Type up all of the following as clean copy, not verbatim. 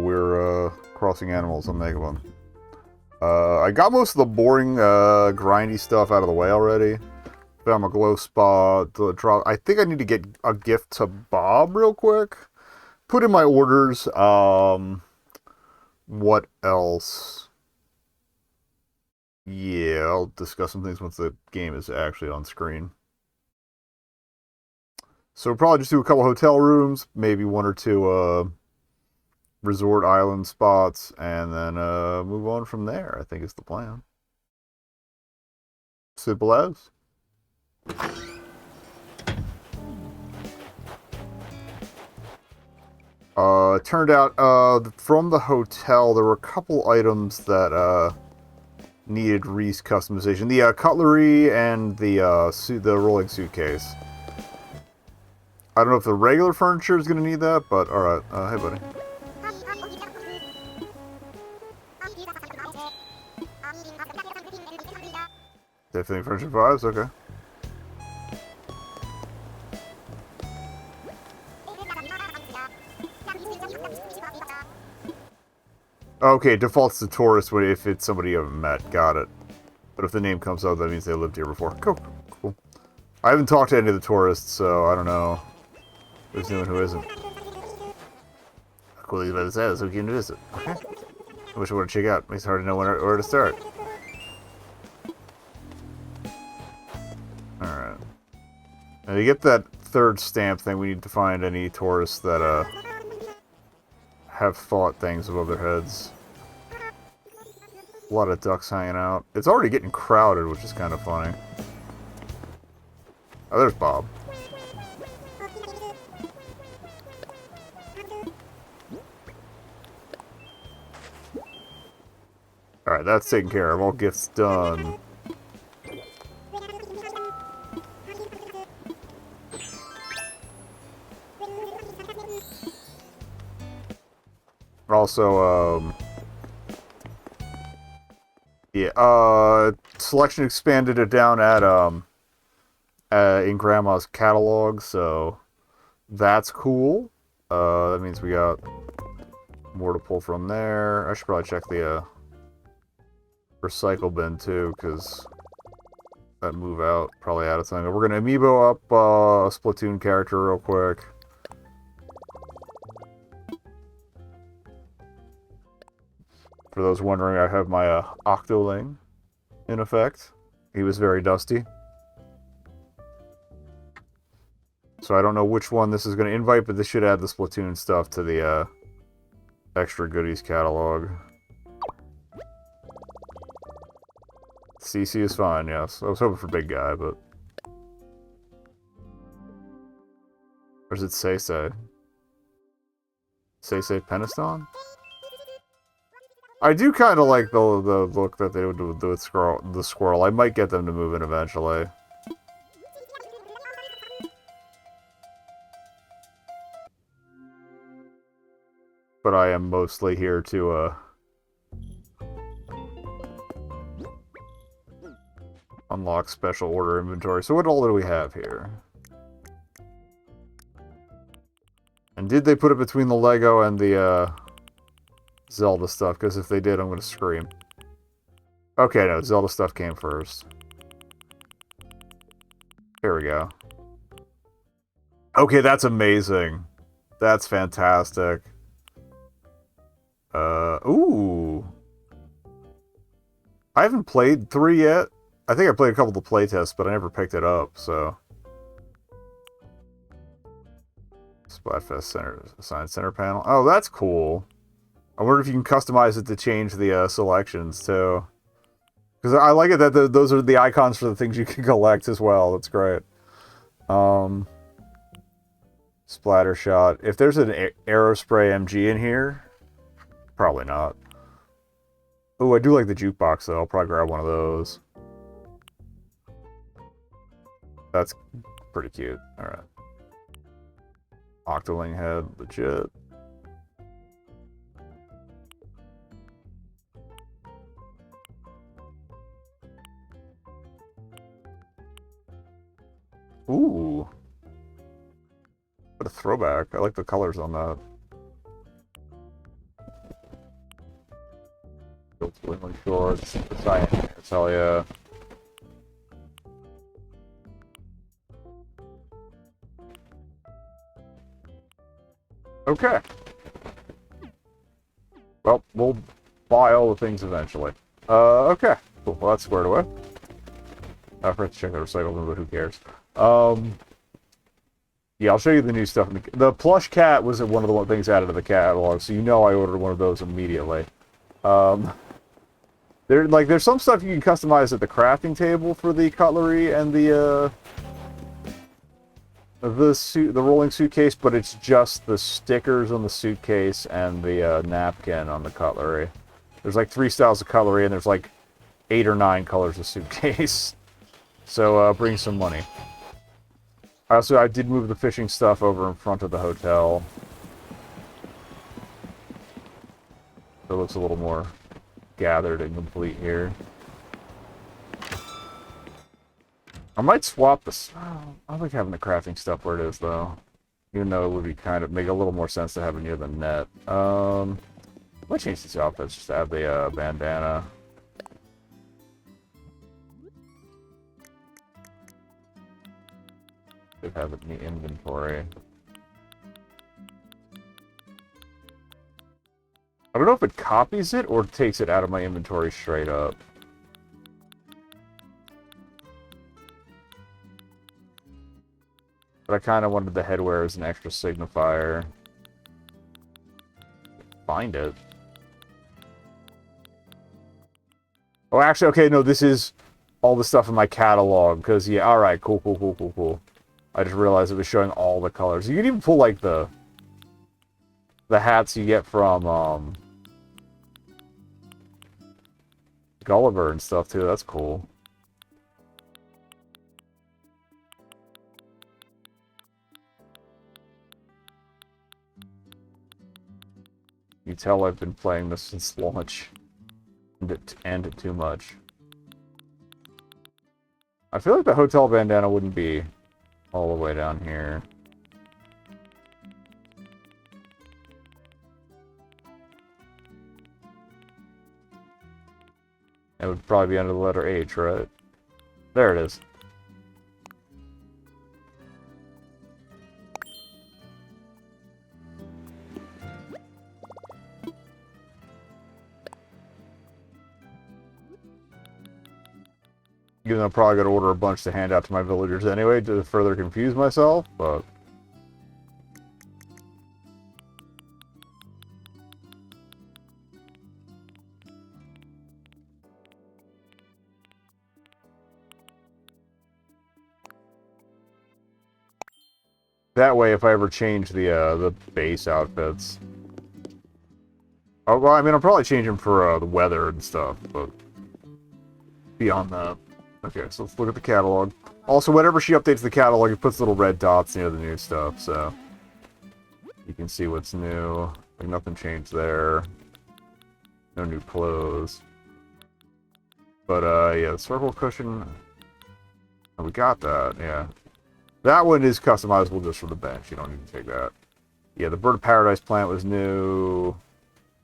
we're crossing animals on nekobun. I got most of the boring, grindy stuff out of the way already. Found my glow spot. I think I need to get a gift to Bob real quick. Put in my orders. What else? Yeah, I'll discuss some things once the game is actually on screen. So we'll probably just do a couple hotel rooms, maybe one or two resort island spots, and then move on from there, I think is the plan. Simple as. It turned out from the hotel there were a couple items that needed Reese customization. The cutlery and the rolling suitcase. I don't know if the regular furniture is going to need that, but alright. Hey, buddy. Definitely furniture vibes, okay. Okay, defaults to tourist if it's somebody you haven't met. Got it. But if the name comes up, that means they lived here before. Cool. Cool. I haven't talked to any of the tourists, so I don't know who's new and who isn't. Cool, he's about to say this, so we can visit. Okay. I wish I would have checked out. Makes it hard to know where to start. Alright. Now to get that third stamp thing, we need to find any tourists that, have thought things above their heads. A lot of ducks hanging out. It's already getting crowded, which is kind of funny. Oh, there's Bob. Alright, that's taken care of. All gifts done. Also, yeah, selection expanded it down at, in Grandma's catalog, so that's cool. That means we got more to pull from there. I should probably check the, recycle bin, too, because that move out probably out of time. We're gonna amiibo up, a Splatoon character real quick. For those wondering, I have my Octoling in effect. He was very dusty. So I don't know which one this is going to invite, but this should add the Splatoon stuff to the extra goodies catalog. CC is fine, yes. I was hoping for big guy, but... Or is it sesh? Sesh Peniston? I do kind of like the look that they would do with the squirrel. I might get them to move in eventually. But I am mostly here to, unlock special order inventory. So what all do we have here? And did they put it between the Lego and the, Zelda stuff, because if they did, I'm going to scream. Okay, no, Zelda stuff came first. Here we go. Okay, that's amazing. That's fantastic. Ooh. I haven't played 3 yet. I think I played a couple of the playtests, but I never picked it up, so... Splatfest Center, assigned center panel. Oh, that's cool. I wonder if you can customize it to change the selections, too. Because I like it that those are the icons for the things you can collect as well. That's great. Splatter shot. If there's an Aerospray MG in here, probably not. Oh, I do like the jukebox, though. I'll probably grab one of those. That's pretty cute. Alright. Octoling head, legit. Ooh. What a throwback. I like the colors on that. Swinging shorts, the cyan pants, hell yeah. Okay. Well, we'll buy all the things eventually. Okay. Cool. Well, that's squared away. I forgot to check the recycle bin, but who cares? Yeah, I'll show you the new stuff. The plush cat was one of the things added to the catalog, so you know I ordered one of those immediately. There's some stuff you can customize at the crafting table for the cutlery and the rolling suitcase, but it's just the stickers on the suitcase and the napkin on the cutlery. There's like 3 styles of cutlery, and there's like 8 or 9 colors of suitcase. So bring some money. Also, I did move the fishing stuff over in front of the hotel. So it looks a little more gathered and complete here. I might swap this. I like having the crafting stuff where it is, though. Even though it would be make a little more sense to have it near the net. I might change these outfits just to have the bandana. Should have it in the inventory. I don't know if it copies it or takes it out of my inventory straight up. But I kind of wanted the headwear as an extra signifier. Find it. Oh, actually, okay, no, this is all the stuff in my catalog. Because, yeah, alright, cool. I just realized it was showing all the colors. You can even pull, like, the hats you get from, Gulliver and stuff, too. That's cool. You tell I've been playing this since launch. And too much. I feel like the hotel bandana wouldn't be all the way down here. It would probably be under the letter H, right? There it is. Even though I'm probably going to order a bunch to hand out to my villagers anyway to further confuse myself, but... That way, if I ever change the base outfits... Oh, well, I mean, I'll probably change them for the weather and stuff, but... Beyond that... Okay, so let's look at the catalog. Also, whenever she updates the catalog, it puts little red dots near the new stuff, so... You can see what's new. Like, nothing changed there. No new clothes. But, yeah, the circle cushion... Oh, we got that, yeah. That one is customizable just for the bench. You don't need to take that. Yeah, the Bird of Paradise plant was new.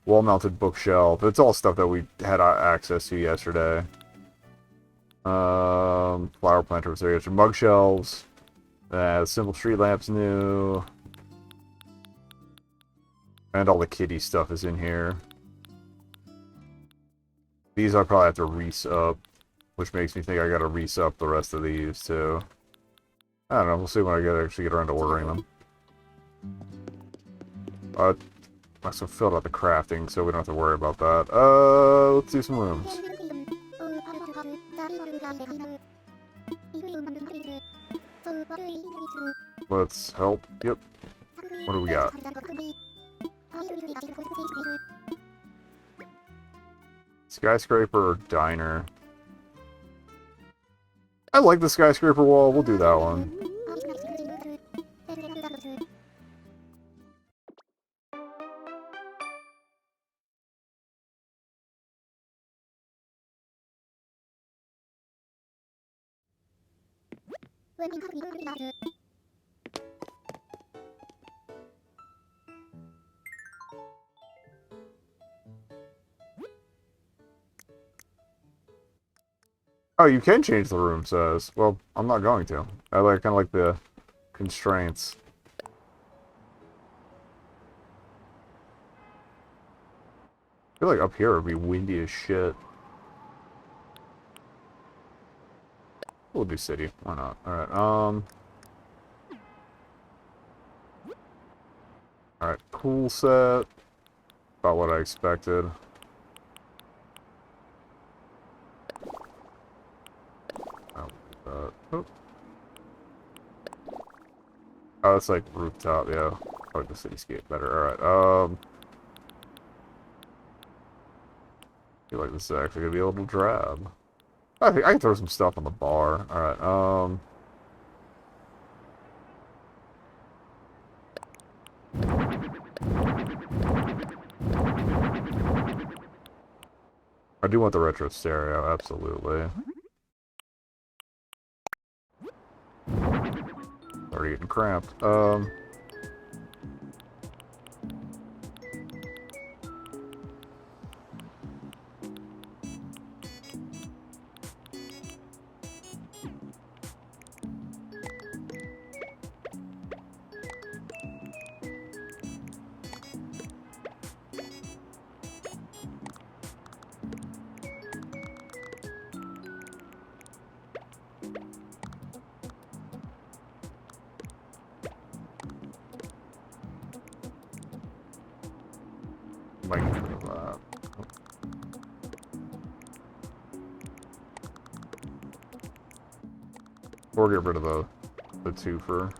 Wall-mounted bookshelf. It's all stuff that we had access to yesterday. Flower planter was there. Mug shelves. Simple street lamps new. And all the kitty stuff is in here. These I probably have to re-up, which makes me think I gotta re-up the rest of these too. I don't know, we'll see when I actually get around to ordering them. I must have filled out the crafting, so we don't have to worry about that. Let's do some rooms. Let's help. Yep. What do we got? Skyscraper or diner? I like the skyscraper wall. We'll do that one. Oh, you can change the room size. Well, I'm not going to. I like kind of like the constraints. I feel like up here would be windy as shit. We'll do city. Why not? Alright, Alright, pool set. About what I expected. Oh. Oh, it's like rooftop, yeah. I like the cityscape better. Alright, I feel like this is actually gonna be a little drab. I think I can throw some stuff on the bar. Alright, I do want the retro stereo, absolutely. Already getting cramped. Might get rid of that. Or get rid of the twofer.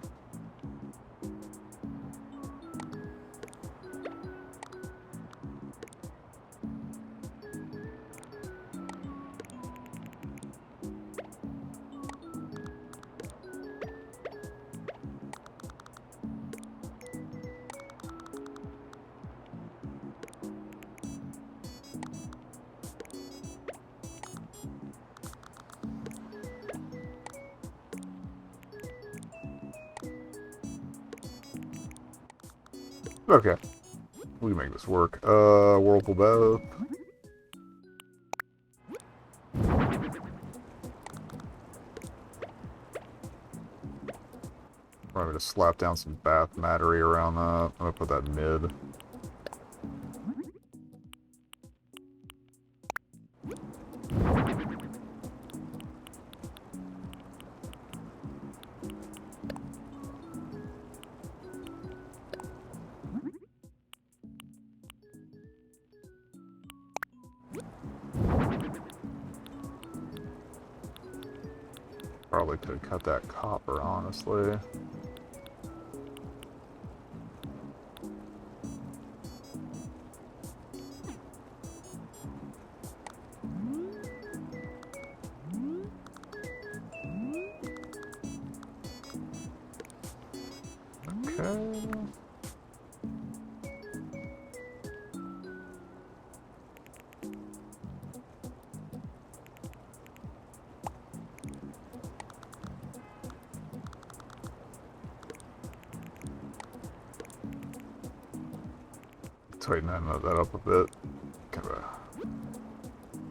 Okay. We can make this work. Whirlpool bath. Probably just slap down some bath mattery around that. I'm gonna put that mid. Probably could cut that copper, honestly. Okay. Tighten that up a bit. Kind of a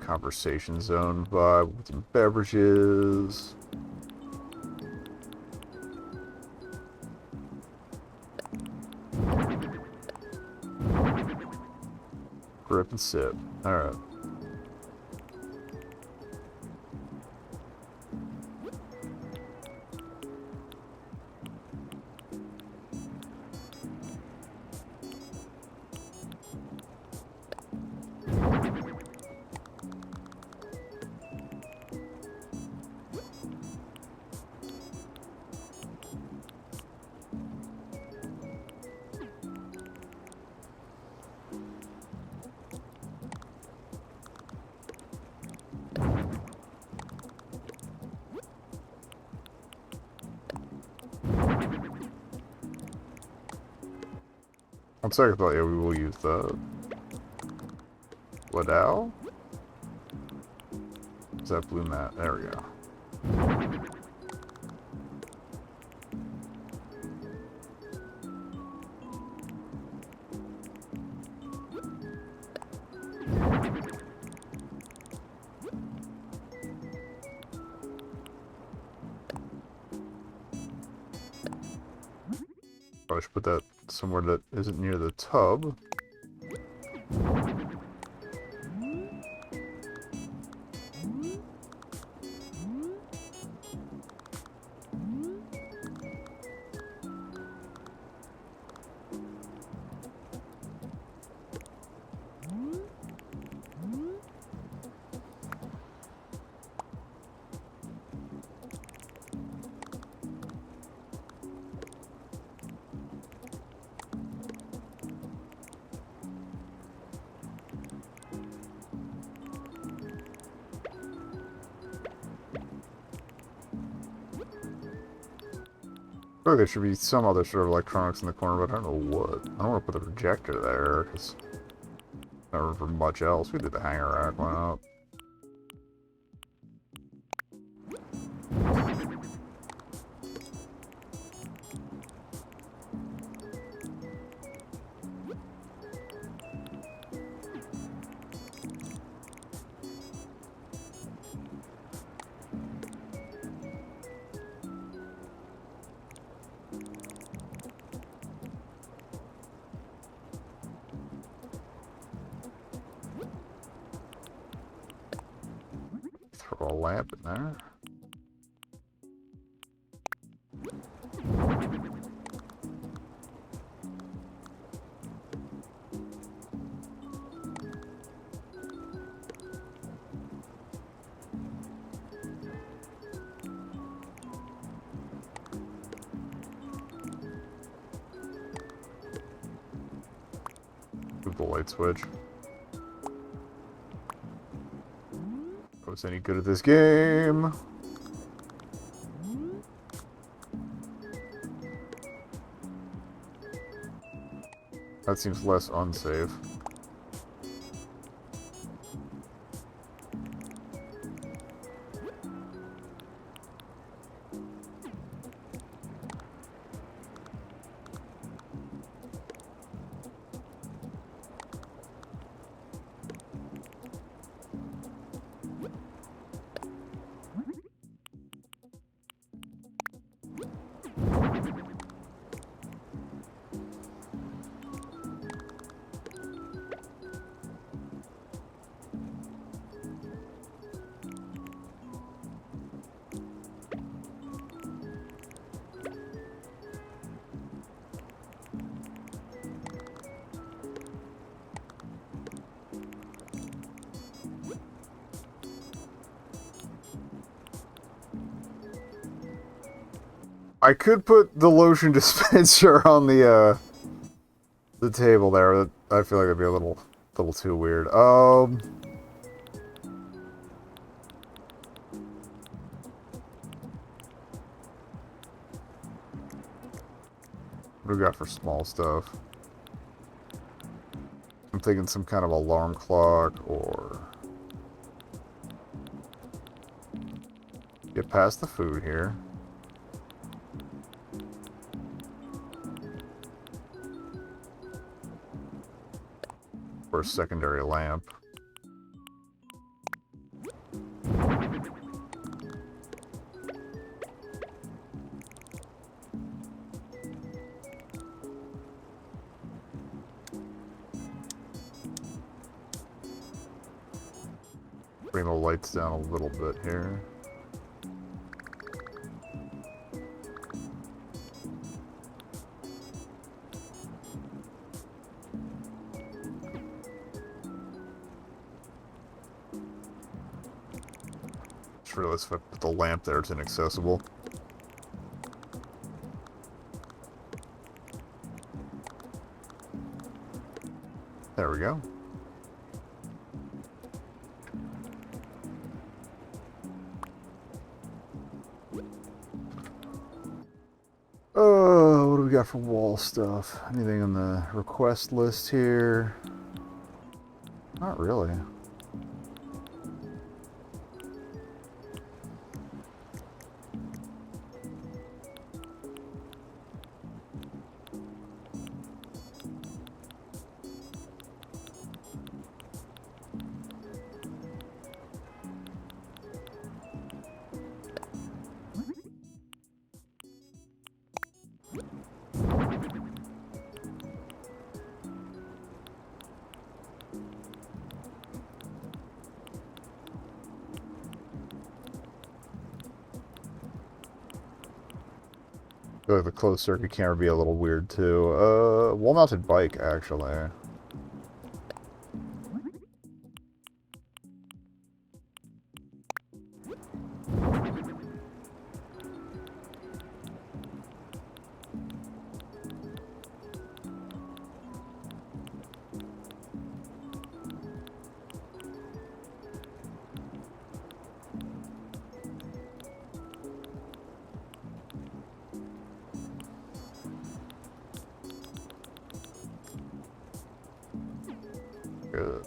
conversation zone vibe with some beverages. Grip and sip. Alright. On second thought, yeah, we will use the Ladao. Is that blue mat? There we go. Probably should put that somewhere that isn't near the tub. I feel like there should be some other sort of electronics in the corner, but I don't know what. I don't want to put the projector there, because not room for much else. We did the hanger rack, why not? Throw a lamp in there. Move the light switch. I was any good at this game. That seems less unsafe. I could put the lotion dispenser on the table there, but I feel like it'd be a little too weird. What do we got for small stuff? I'm thinking some kind of alarm clock or get past the food here. For a secondary lamp. Bring the lights down a little bit here. Just realized if I put the lamp there, it's inaccessible. There we go. Oh, what do we got for wall stuff? Anything on the request list here? Not really. I feel like the closed circuit camera would be a little weird too. Wall-mounted bike, actually. Good.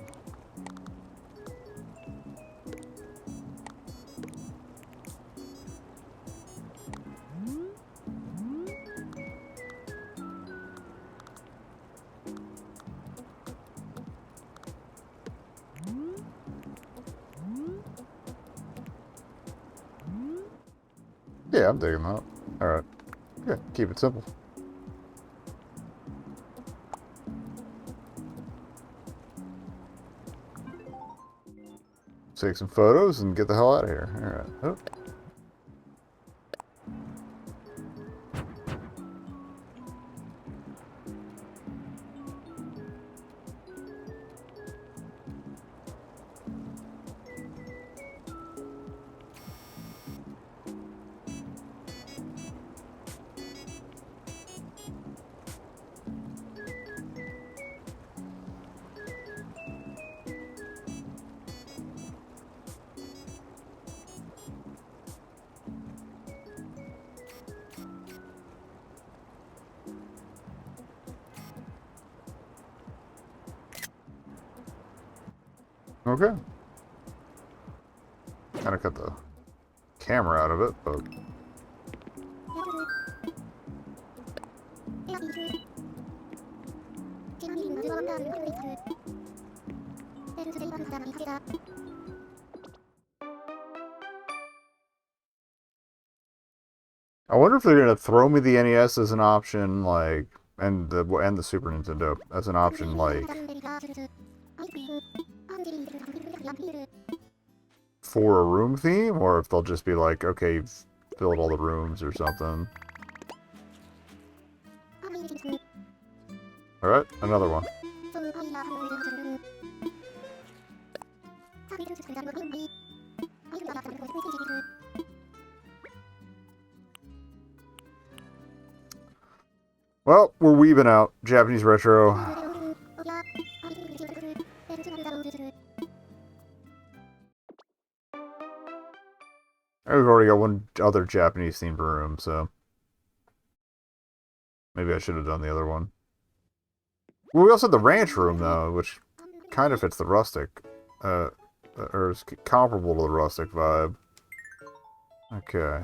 Yeah, I'm digging that. Alright. Yeah, keep it simple. Take some photos and get the hell out of here. Alright. Oh. Okay. Kind of cut the camera out of it, but... I wonder if they're gonna throw me the NES as an option, like, and the Super Nintendo as an option, like, for a room theme, or if they'll just be like, okay, you've filled all the rooms or something. Alright, another one. Well, we're weaving out. Japanese retro. We've already got one other Japanese themed room, so maybe I should have done the other one. Well, we also had the ranch room, though, which kind of fits the rustic, or is comparable to the rustic vibe. Okay.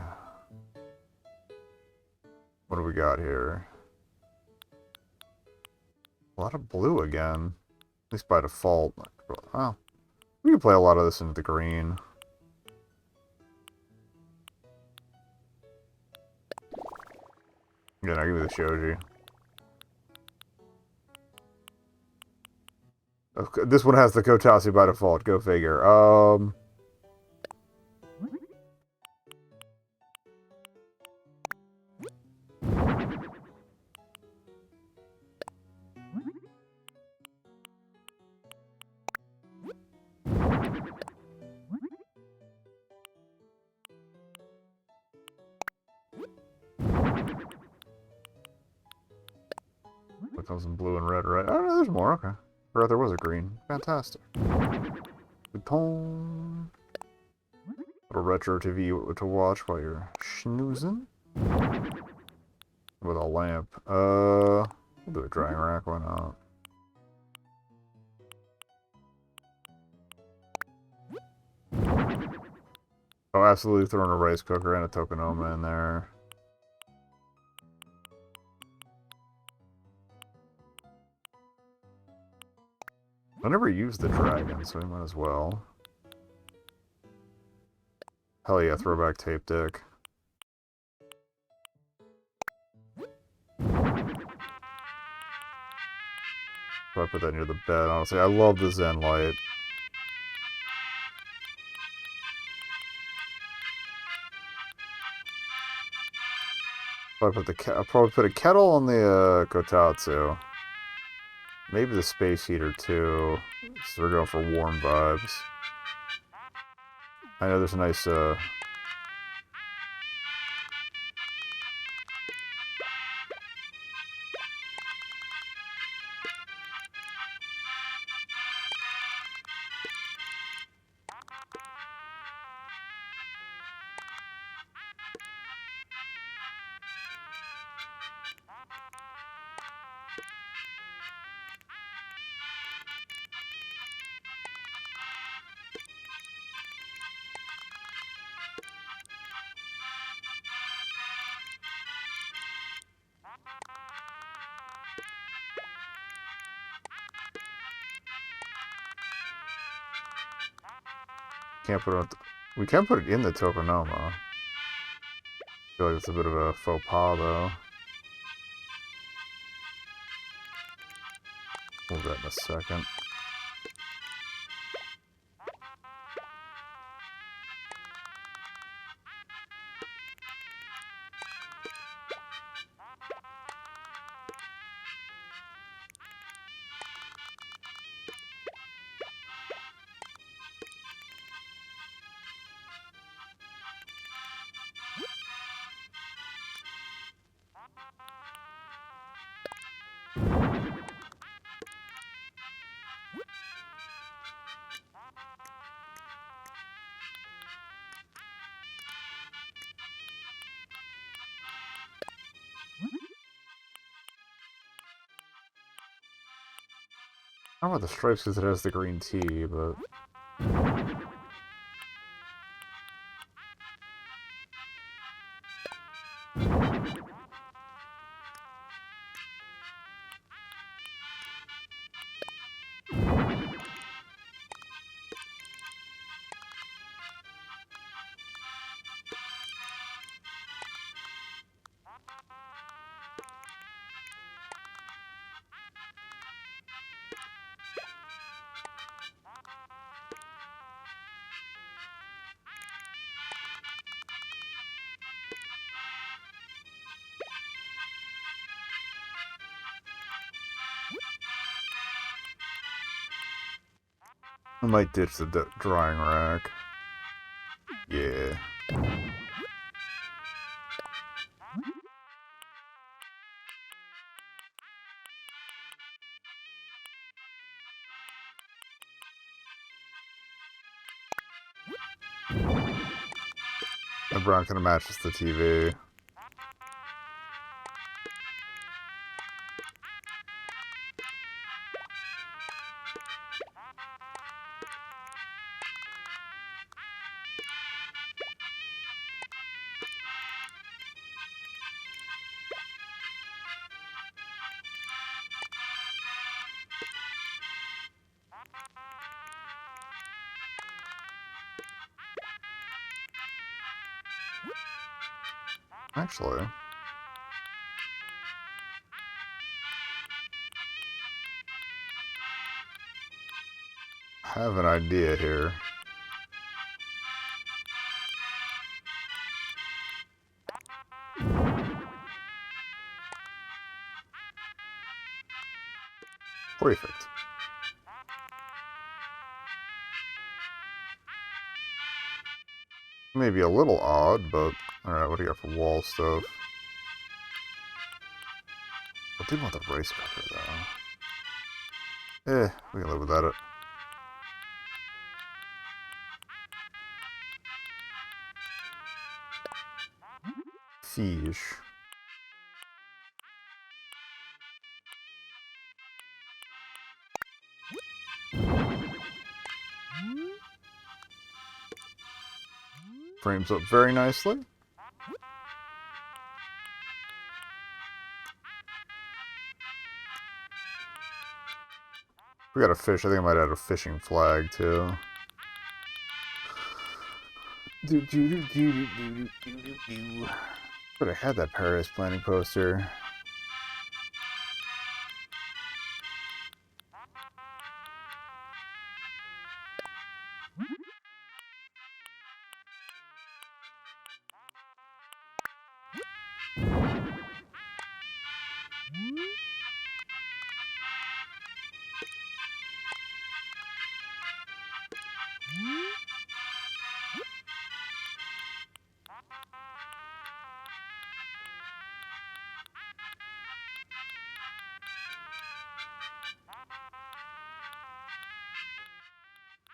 What do we got here? A lot of blue again. At least by default. Oh. We can play a lot of this into the green. Yeah, now give me the shoji. Okay, this one has the Kotatsu by default. Go figure. That comes in blue and red, right? Oh, no, there's more. Okay. I forgot there was a green. Fantastic. Little retro TV to watch while you're schnoozing. With a lamp. We'll do a drying rack, why not? Oh, absolutely throwing a rice cooker and a tokonoma in there. I never used the dragon, so we might as well. Hell yeah, throwback tape deck. I put that near the bed, honestly. I love the Zen light. I'll probably put a kettle on the kotatsu. Maybe the space heater too. So we're going for warm vibes. I know there's a nice can't put it on we can put it in the tokonoma. I feel like it's a bit of a faux pas though. Move that in a second. I don't want the stripes because it has the green tea, but I might ditch the drying rack. Yeah. The brown kind of matches the TV. Actually, I have an idea here. Perfect. Maybe a little odd, but alright, what do you got for wall stuff? I do want the rice cooker though. We can live without it. Fish. Frames up very nicely. We got a fish. I think I might add a fishing flag too. But I had that Paradise Planning poster.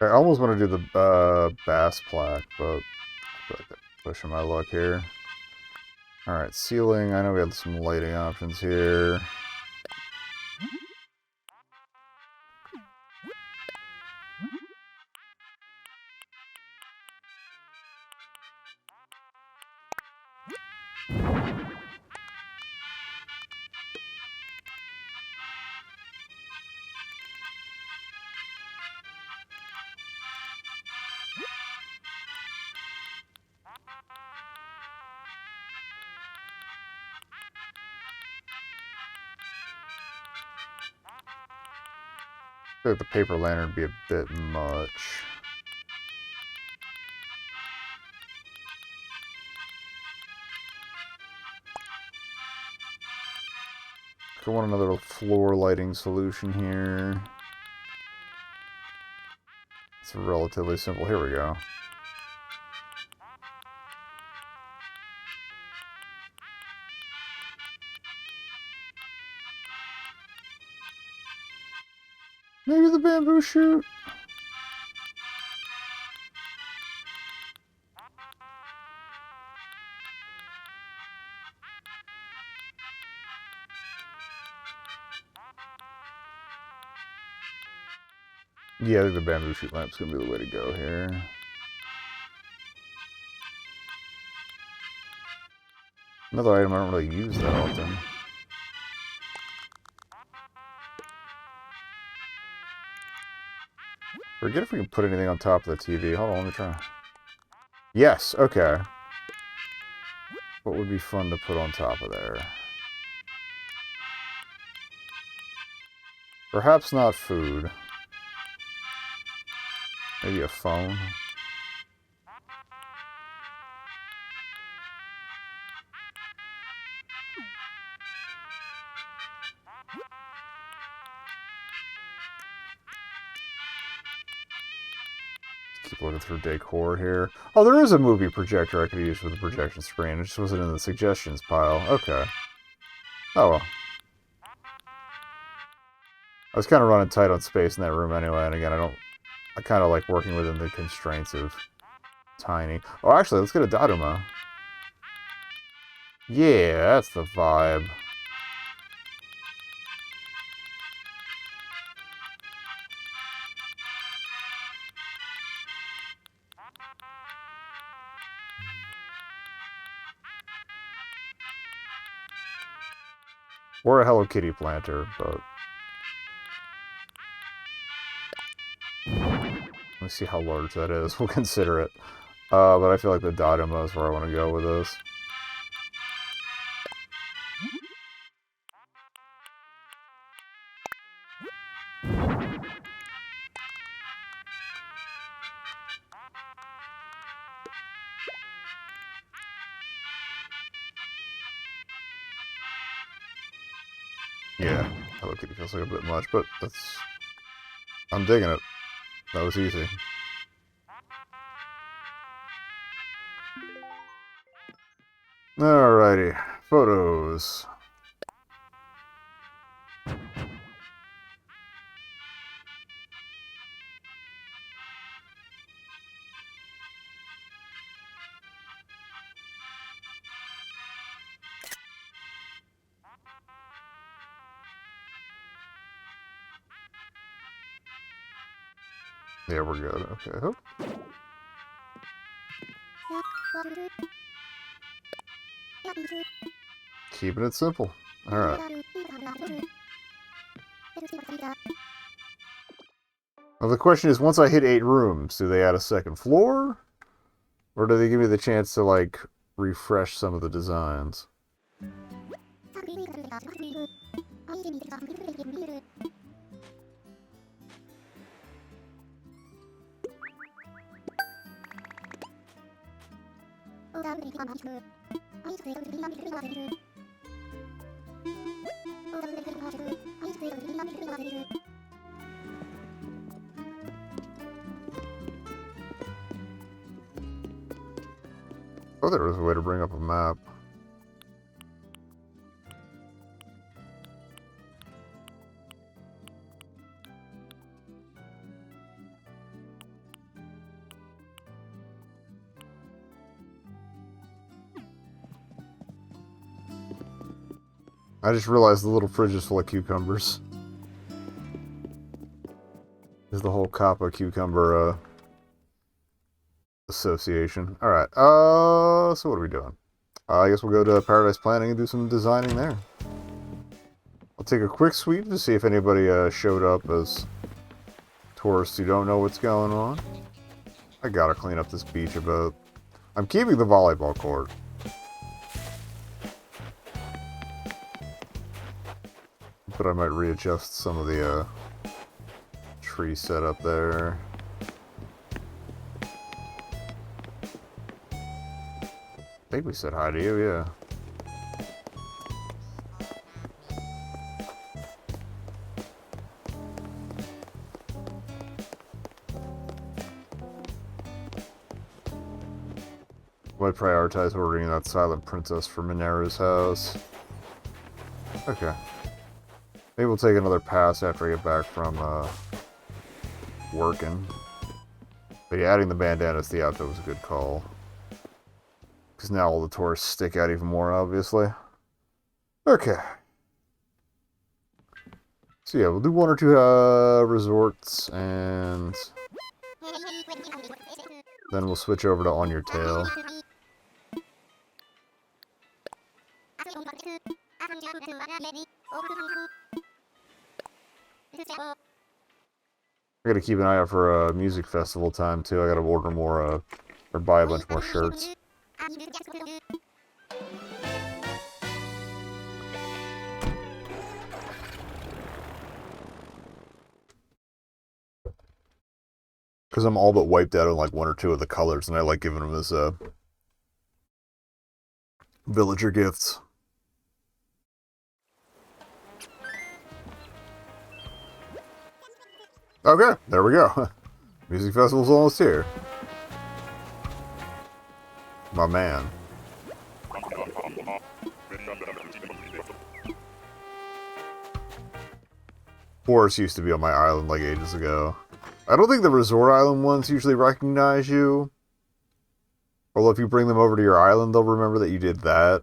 I almost want to do the bass plaque, but I feel like I'm pushing my luck here. Alright, ceiling. I know we have some lighting options here. I feel like the paper lantern would be a bit much. I want another floor lighting solution here. It's relatively simple. Here we go. Maybe the bamboo shoot? Yeah, I think the bamboo shoot lamp's gonna be the way to go here. Another item I don't really use that often. Forget if we can put anything on top of the TV. Hold on, let me try. Yes, okay. What would be fun to put on top of there? Perhaps not food. Maybe a phone? Keep looking through decor here. Oh, there is a movie projector I could use with a projection screen. It just wasn't in the suggestions pile. Okay. Oh well. I was kind of running tight on space in that room anyway, and again, I kind of like working within the constraints of tiny. Oh, actually, let's get a Daduma. Yeah, that's the vibe. Or a Hello Kitty planter, but... Let me see how large that is. We'll consider it. But I feel like the Daduma is where I want to go with this. Yeah, Hello Kitty feels like a bit much, but that's... I'm digging it. That was easy. Alrighty, photos. Yeah, we're good. Okay. Oh. Keeping it simple. Alright. Well, the question is, once I hit 8 rooms, do they add a second floor? Or do they give me the chance to, like, refresh some of the designs? Oh, there was a way to bring up a map. I just realized the little fridge is full of cucumbers. There's the whole Kappa cucumber association. Alright, so what are we doing? I guess we'll go to Paradise Planning and do some designing there. I'll take a quick sweep to see if anybody showed up as tourists who don't know what's going on. I gotta clean up this beach a bit. I'm keeping the volleyball court. But I might readjust some of the tree setup there. I think we said hi to you, yeah. Might prioritize ordering that Silent Princess for Mineru's house. Okay. Maybe we'll take another pass after I get back from working. But yeah, adding the bandanas to the outfit was a good call. Because now all the tourists stick out even more, obviously. Okay. So yeah, we'll do one or two resorts, and then we'll switch over to On Your Tail. I gotta keep an eye out for music festival time too. I gotta order more, or buy a bunch more shirts. Because I'm all but wiped out on like one or two of the colors, and I like giving them as villager gifts. Okay, there we go. Music festival's almost here. My man. Forest used to be on my island like ages ago. I don't think the resort island ones usually recognize you. Although if you bring them over to your island, they'll remember that you did that.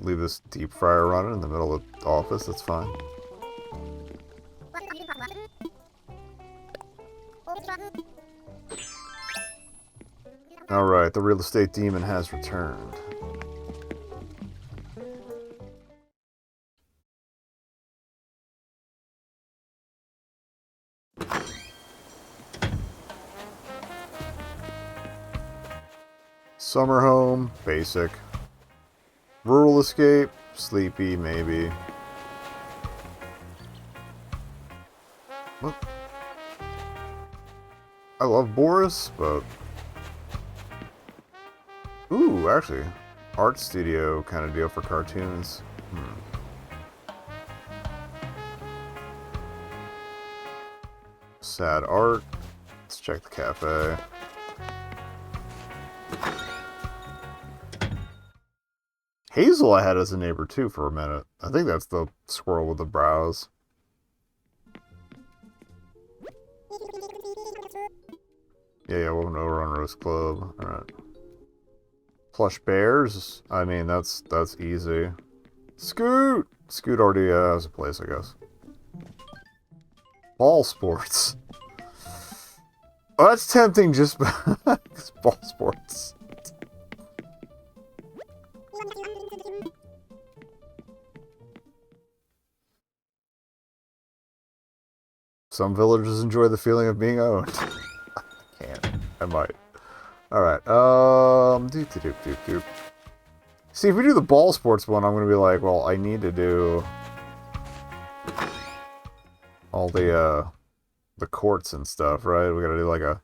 Leave this deep fryer running in the middle of the office, that's fine. Alright, the real estate demon has returned. Summer home, basic. Rural escape, sleepy, maybe. What? I love Boris, but... Ooh, actually. Art studio kind of deal for cartoons. Sad art. Let's check the cafe. Hazel I had as a neighbor too for a minute. I think that's the squirrel with the brows. Yeah, welcome to Overrun Rose Club. Alright. Plush bears? I mean, that's easy. Scoot! Scoot already has a place, I guess. Ball sports. Oh, that's tempting just ball sports. Some villagers enjoy the feeling of being owned. I can't. I might. Alright, doop. See, if we do the ball sports one, I'm gonna be like, well, I need to do all the courts and stuff, right? We gotta do like a... I'm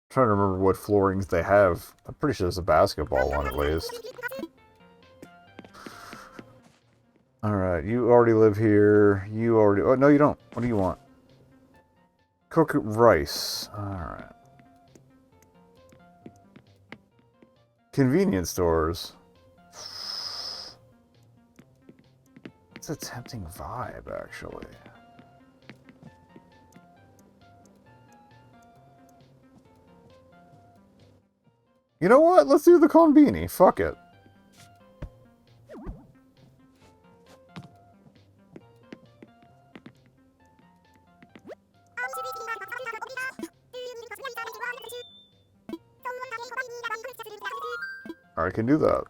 trying to remember what floorings they have. I'm pretty sure there's a basketball one at least. Alright, you already live here. You already... Oh, no, you don't. What do you want? cook rice. Alright. Convenience stores. It's a tempting vibe, actually. You know what? Let's do the Konbini. Fuck it. I can do that.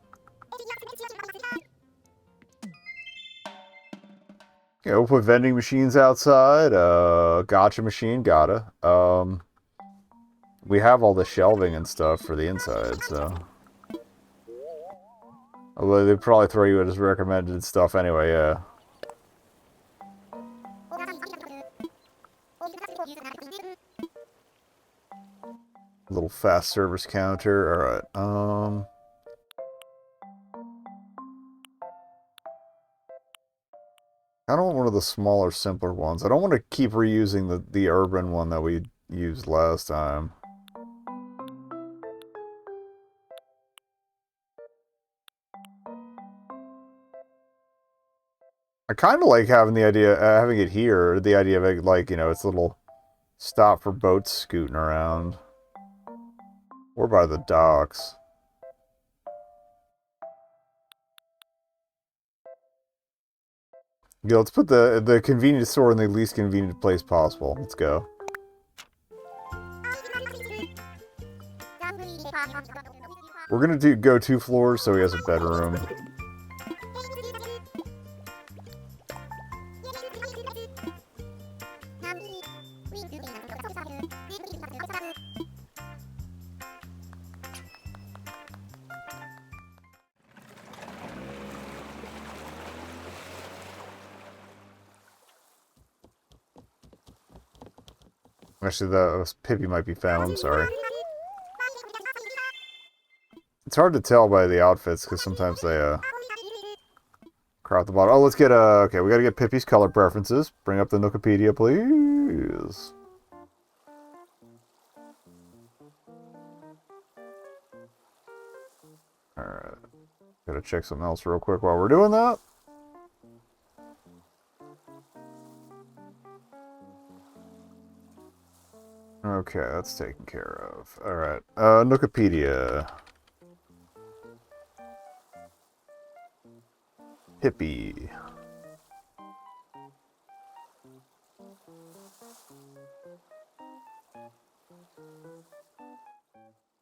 Yeah, we'll put vending machines outside. Gotcha machine, gotta. We have all the shelving and stuff for the inside, so. Although they'd probably throw you as recommended stuff anyway, yeah. Little fast service counter. Alright, I don't want one of the smaller, simpler ones. I don't want to keep reusing the urban one that we used last time. I kind of like having the idea, having it here, the idea of it, like, you know, it's a little stop for boats scooting around. Or by the docks. Yeah, let's put the convenience store in the least convenient place possible. Let's go. We're gonna go 2 floors so he has a bedroom. Actually, the Pippi might be found. I'm sorry. It's hard to tell by the outfits because sometimes they crowd the bottom. Oh, let's get okay. We gotta get Pippi's color preferences. Bring up the Wikipedia, please. All right. Gotta check something else real quick while we're doing that. Okay, that's taken care of. Alright, Wikipedia. Hippie.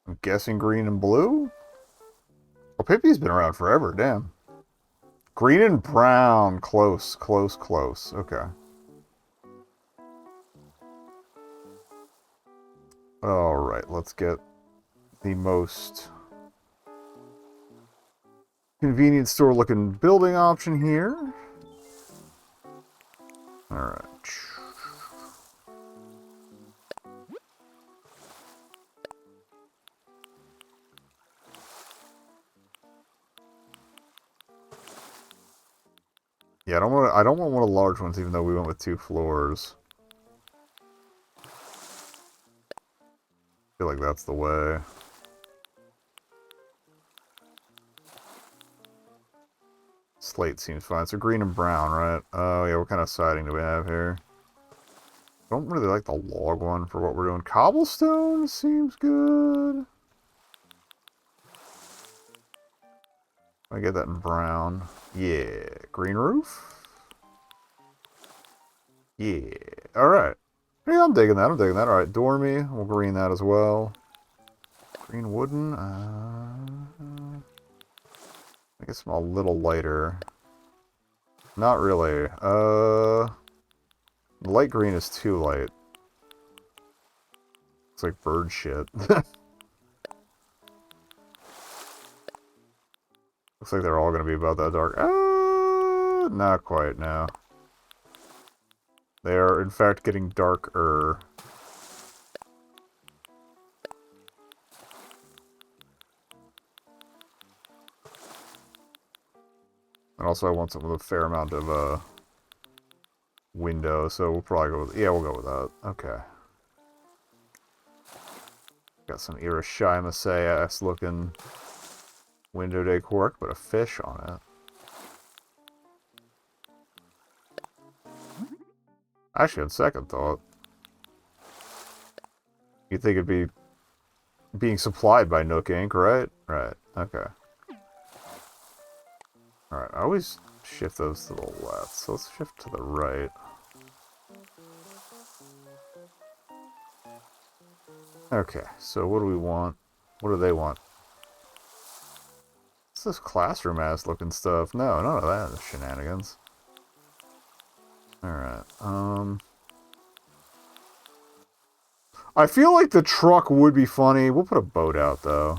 I'm guessing green and blue? Oh, Pippi's been around forever, damn. Green and brown. Close, close, close. Okay. Alright, let's get the most convenience store looking building option here. Alright. Yeah, I don't want one of the large ones even though we went with 2 floors. I feel like that's the way. Slate seems fine. So green and brown, right? Oh, yeah, what kind of siding do we have here? I don't really like the log one for what we're doing. Cobblestone seems good. I get that in brown. Yeah. Green roof? Yeah. Alright. Yeah, I'm digging that. Alright, dormy. We'll green that as well. Green wooden. I guess I'm a little lighter. Not really. Light green is too light. It's like bird shit. Looks like they're all going to be about that dark. Not quite, no. They are, in fact, getting darker. And also I want some with a fair amount of, window, so we'll probably go with, yeah, we'll go with that. Okay. Got some Irashimase-ass looking window decor, but a fish on it. Actually, on second thought, you'd think it'd be being supplied by Nook Inc., right? Right, okay. Alright, I always shift those to the left, so let's shift to the right. Okay, so what do we want? What do they want? What's this classroom-ass looking stuff? No, none of that is shenanigans. Alright, I feel like the truck would be funny. We'll put a boat out, though.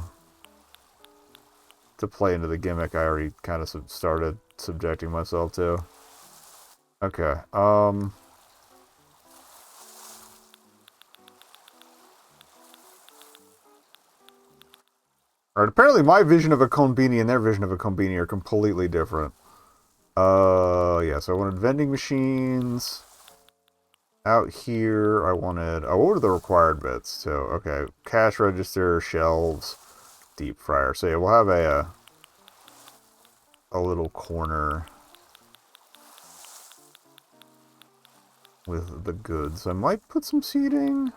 To play into the gimmick I already kind of started subjecting myself to. Okay, Alright, apparently my vision of a Konbini and their vision of a Konbini are completely different. Yeah, so I wanted vending machines. Out here, I wanted... Oh, what were the required bits, too? Okay, cash register, shelves, deep fryer. So yeah, we'll have a little corner with the goods. I might put some seating.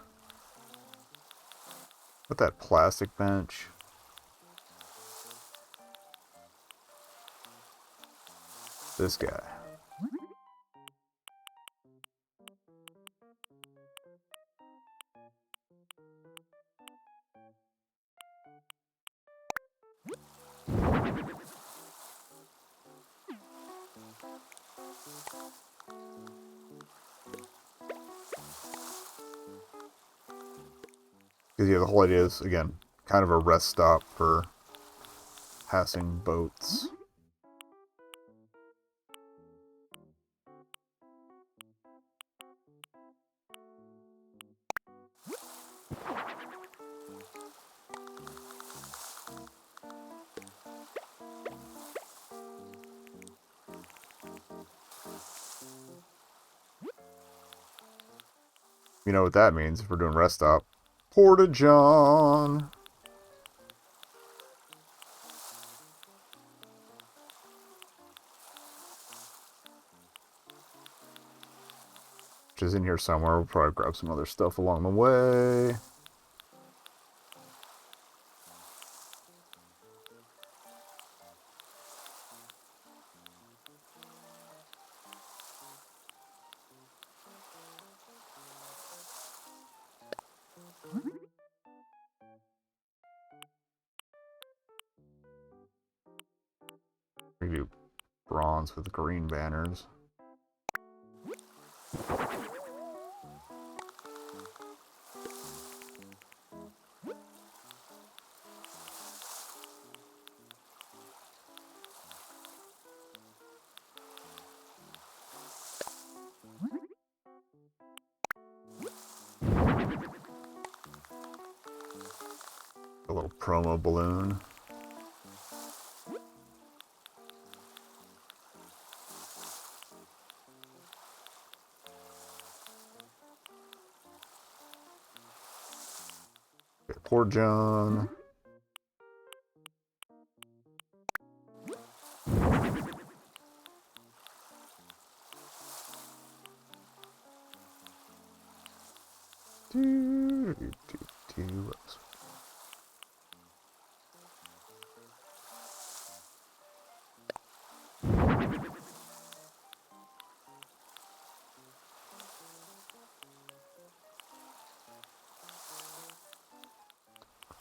With that plastic bench. This guy. Because yeah, the whole idea is, again, kind of a rest stop for passing boats. You know what that means if we're doing rest stop. Porta-John! Which is in here somewhere. We'll probably grab some other stuff along the way. We do bronze with green banners. A little promo balloon. Okay, poor John.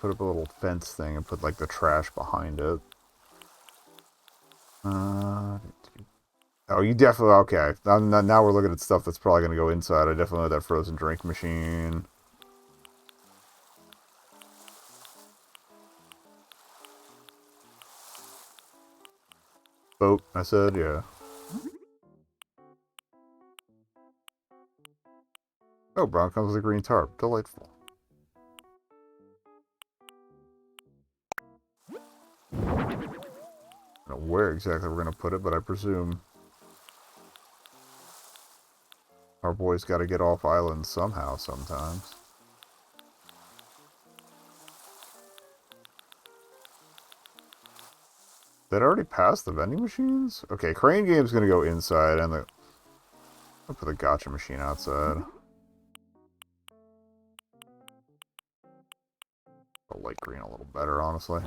Put up a little fence thing and put like the trash behind it. Oh, you definitely... Okay. Now we're looking at stuff that's probably going to go inside. I definitely have that frozen drink machine. Boat, I said, yeah. Oh, brown comes with a green tarp. Delightful. I don't know where exactly we're going to put it, but I presume our boys got to get off island somehow sometimes. Did I already pass the vending machines? Okay, crane game's gonna go inside, and I'll put the gotcha machine outside. The light green a little better, honestly.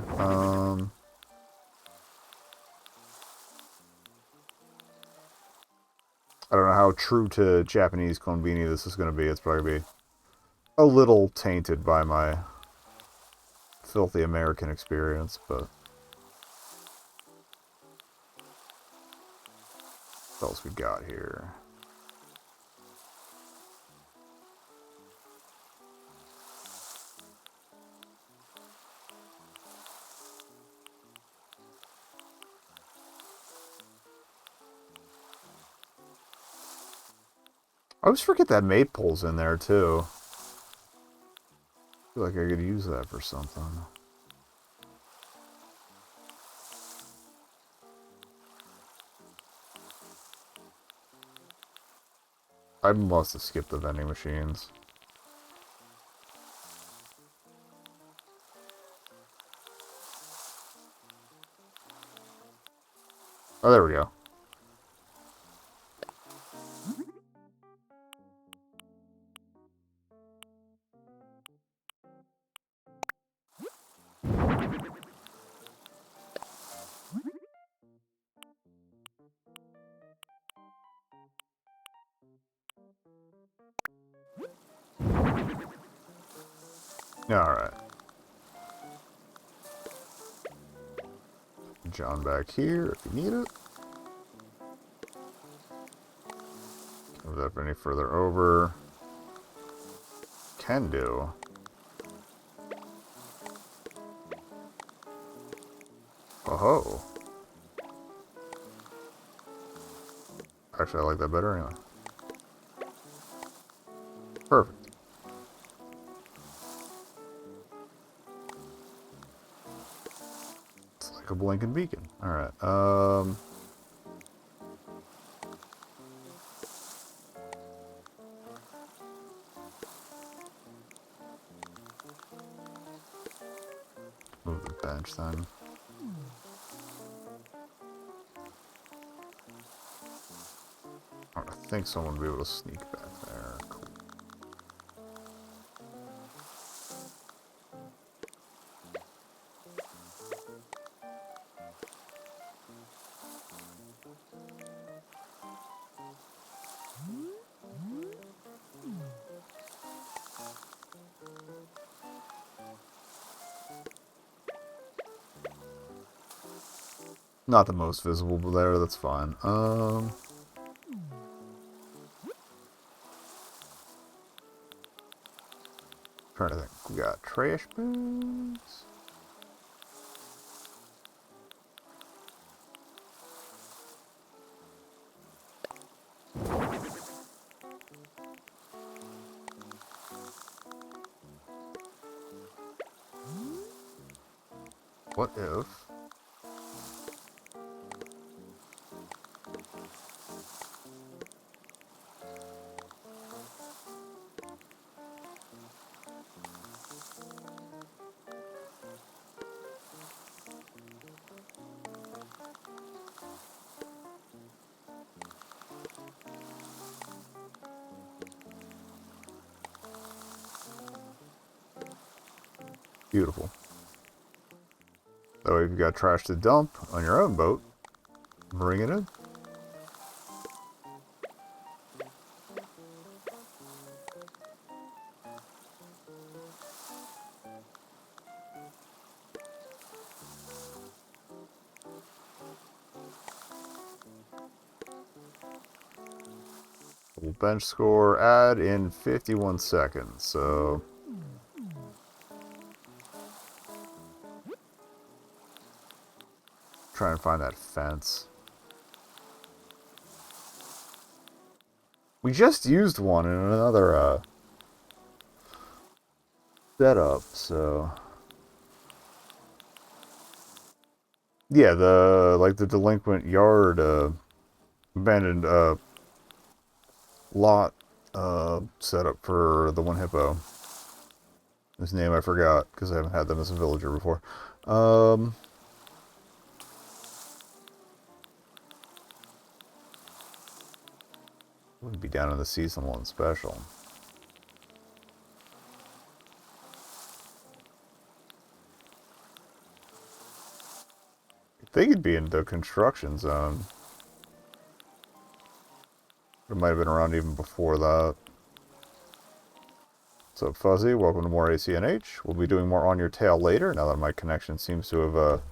I don't know how true to Japanese konbini this is going to be. It's probably going to be a little tainted by my filthy American experience, but... What else we got here? I always forget that maple's in there, too. I feel like I could use that for something. I must have skipped the vending machines. Oh, there we go. Alright. John back here if you need it. Move that any further over. Can do. Oh-ho. Actually, I like that better anyway. Perfect. It's like a blinking beacon. Alright, move the bench then. I think someone will be able to sneak back there. Cool. Not the most visible, but there, that's fine. Trying to think. We got trash bags. What if... Beautiful. That way if you've got trash to dump on your own boat, bring it in. Bench score, add in 51 seconds, so... Try and find that fence. We just used one in another, setup, so... Yeah, the delinquent yard, abandoned, lot set up for the one hippo. His name I forgot because I haven't had them as a villager before. Wouldn't be down in the seasonal and special. I think it'd be in the construction zone. It might have been around even before that. What's up, Fuzzy? Welcome to more ACNH. We'll be doing more On Your Tail later, now that my connection seems to have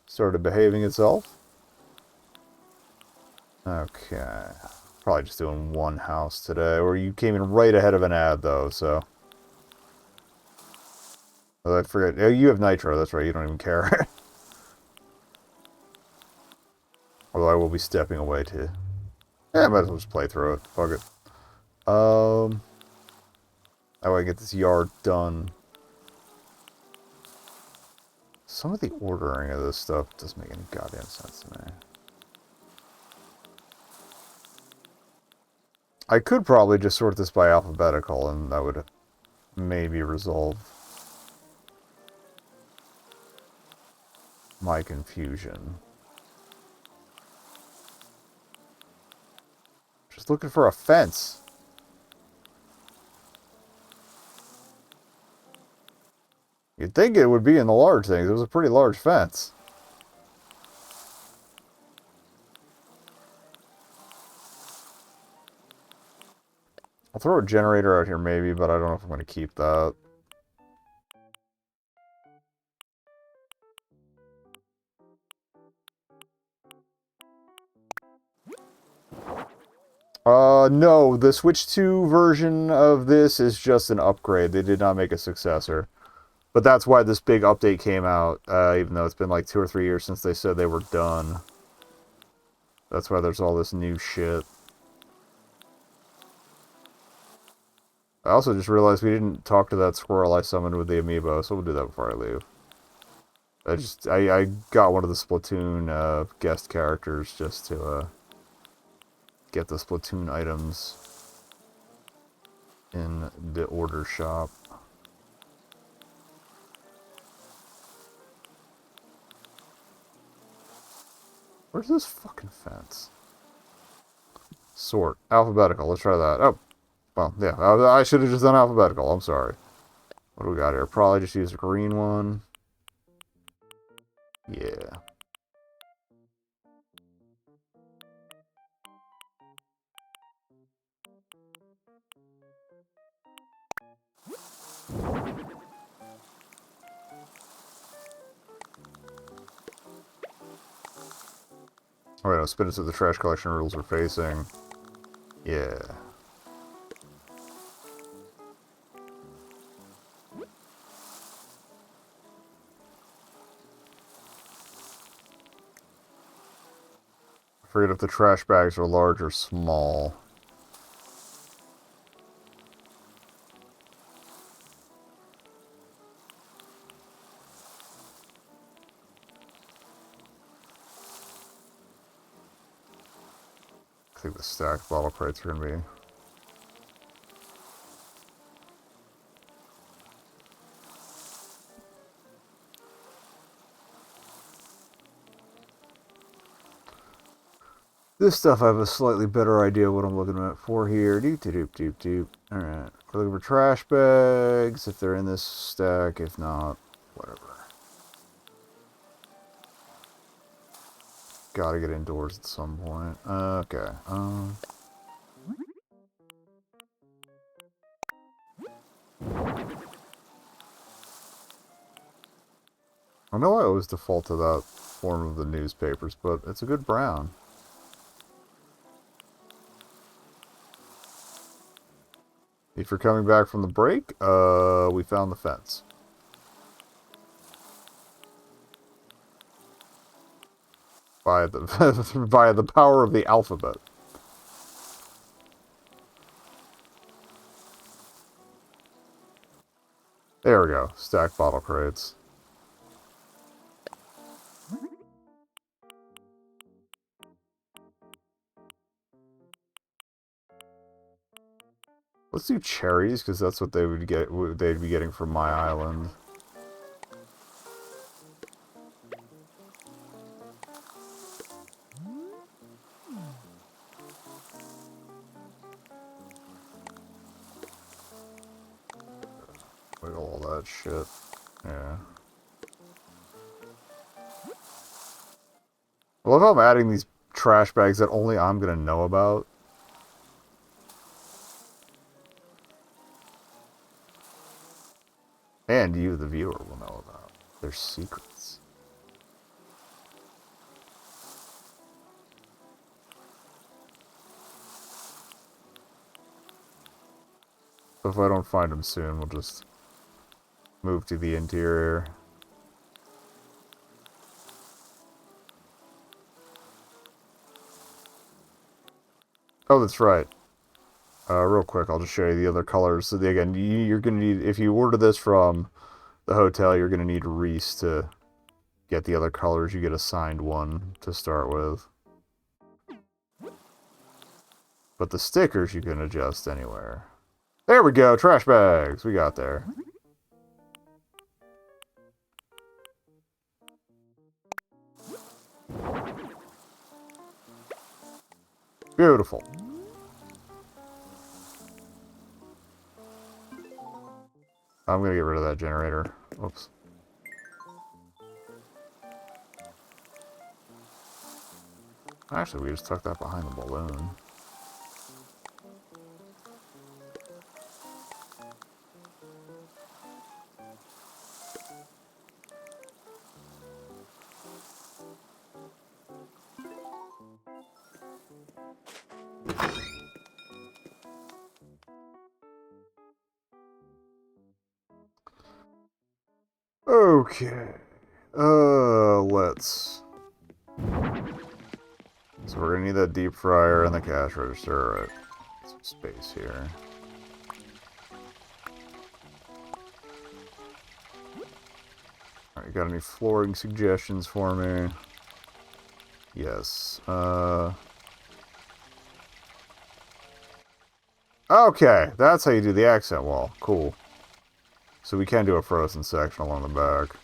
started behaving itself. Okay. Probably just doing one house today. Or you came in right ahead of an ad, though, so... Oh, I forget. Oh, you have Nitro, that's right. You don't even care. Although I will be stepping away, too. Yeah, I might as well just play through it. Fuck it. How do I get this yard done? Some of the ordering of this stuff doesn't make any goddamn sense to me. I could probably just sort this by alphabetical, and that would maybe resolve my confusion. Just looking for a fence. You'd think it would be in the large things. It was a pretty large fence. I'll throw a generator out here maybe, but I don't know if I'm going to keep that. No, the Switch 2 version of this is just an upgrade. They did not make a successor. But that's why this big update came out, even though it's been like 2 or 3 years since they said they were done. That's why there's all this new shit. I also just realized we didn't talk to that squirrel I summoned with the amiibo, so we'll do that before I leave. I got one of the Splatoon guest characters just to get the Splatoon items in the order shop. Where's this fucking fence? Sort. Alphabetical. Let's try that. Oh. Well, yeah. I should have just done alphabetical. I'm sorry. What do we got here? Probably just use a green one. Yeah. Alright, I'll spin it so the trash collection rules are facing. Yeah. I forget if the trash bags are large or small. I think the stacked bottle crates are going to be... This stuff I have a slightly better idea what I'm looking at for here. Doop. Alright. We're looking for trash bags, if they're in this stack. If not, whatever. Gotta get indoors at some point. Okay. I know I always default to that form of the newspapers, but it's a good brown. If you're coming back from the break, we found the fence. Via the power of the alphabet. There we go. Stacked bottle crates. Let's do cherries, because that's what they would get. They'd be getting from my island. that shit. Yeah. I love how I'm adding these trash bags that only I'm gonna know about. And you, the viewer, will know about. They're secrets. So if I don't find them soon, we'll just move to the interior. Oh, that's right. Real quick, I'll just show you the other colors. So again, you're gonna need, if you order this from the hotel, you're gonna need Reese to get the other colors. You get assigned one to start with. But the stickers you can adjust anywhere. There we go, trash bags. We got there. Beautiful. I'm gonna get rid of that generator. Oops. Actually, we just tucked that behind the balloon. Okay. Let's... So we're gonna need that deep fryer and the cash register. Alright. Some space here. Alright, you got any flooring suggestions for me? Yes. Okay, that's how you do the accent wall. Cool. So we can do a frozen section along the back.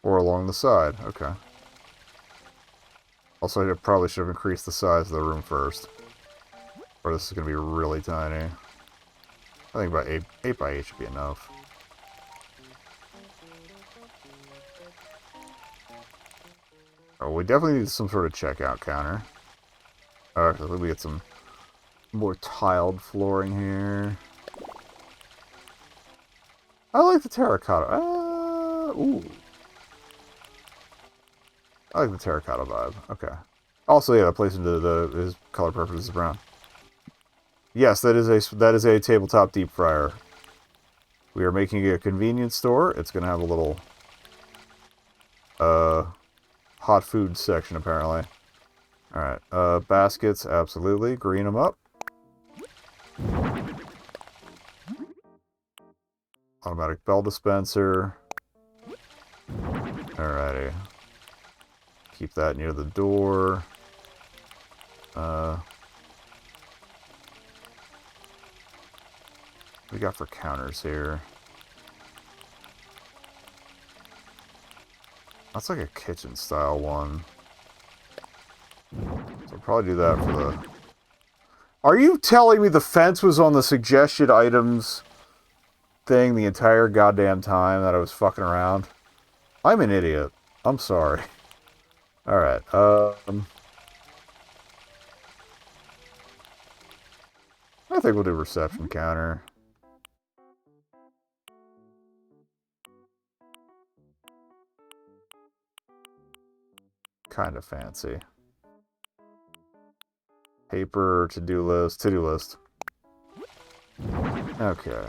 Or along the side. Okay. Also, I probably should have increased the size of the room first. Or this is going to be really tiny. I think about 8 by 8 should be enough. Oh, we definitely need some sort of checkout counter. Alright, let me get some more tiled flooring here. I like the terracotta. Ooh. I like the terracotta vibe. Okay. Also, yeah, place into his color preference is brown. Yes, that is a tabletop deep fryer. We are making a convenience store. It's gonna have a little hot food section apparently. Alright, baskets, absolutely. Green them up. Automatic bell dispenser. Alrighty. Keep that near the door. What we got for counters here? That's like a kitchen style one. So I'll probably do that for the... Are you telling me the fence was on the suggested items thing the entire goddamn time that I was fucking around? I'm an idiot. I'm sorry. Alright, I think we'll do reception counter. Kind of fancy. Paper, to-do list, to-do list. Okay.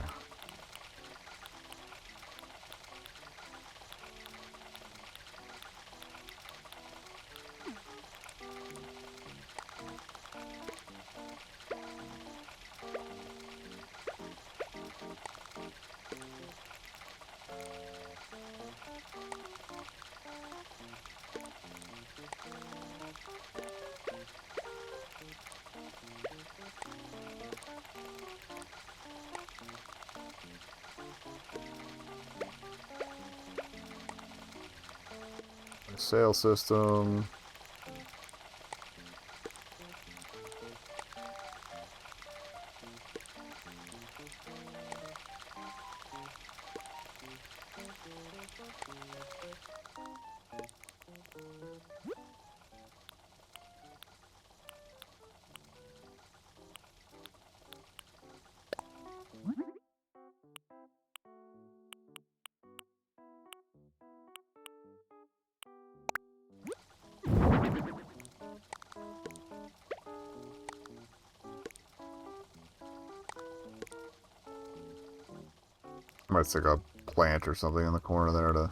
Sales system. Might stick a plant or something in the corner there to...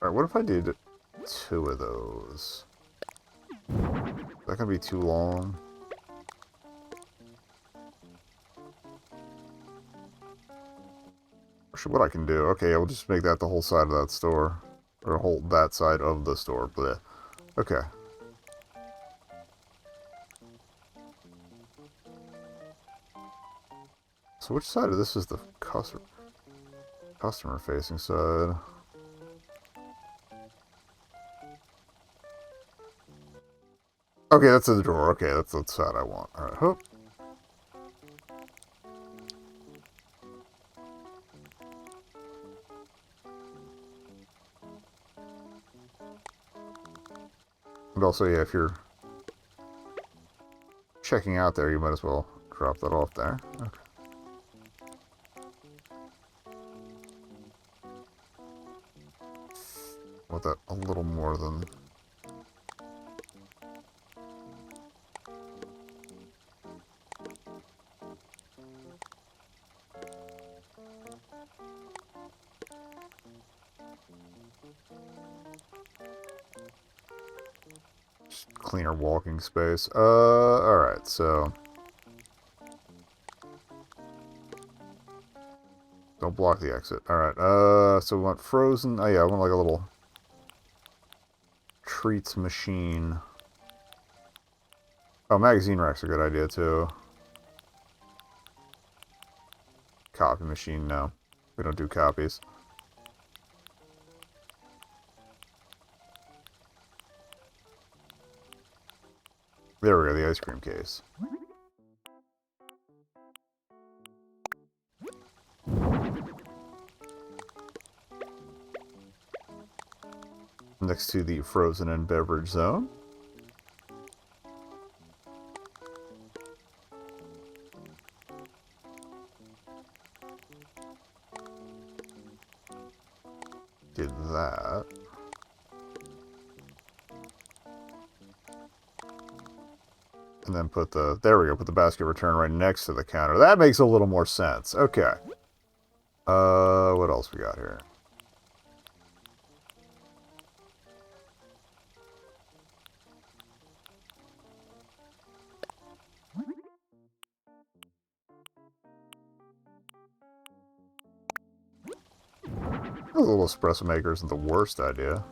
Alright, what if I did 2 of those? Is that gonna be too long? What I can do? Okay, I'll just make that the whole side of that store. Or hold that side of the store. Blech. Okay. So which side of this is the customer facing side? Okay, that's the door. Okay, that's the side I want. Alright, hoop. And also, yeah, if you're checking out there, you might as well drop that off there. Okay. Want that a little more than... Just cleaner walking space. Alright, so... Don't block the exit. Alright, so we want frozen... Oh yeah, I want like a little... treats machine. Oh, magazine rack's a good idea, too. Copy machine, no. We don't do copies. There we go, the ice cream case. Next to the frozen and beverage zone. Did that. And then put the, there we go, put the basket return right next to the counter. That makes a little more sense. Okay. What else we got here? A little espresso maker isn't the worst idea.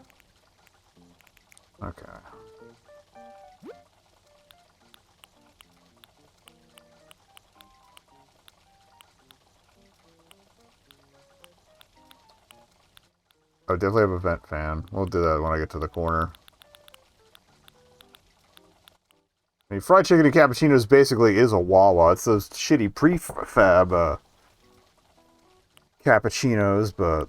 Okay. I definitely have a vent fan. We'll do that when I get to the corner. I mean, fried chicken and cappuccinos basically is a Wawa. It's those shitty prefab cappuccinos, but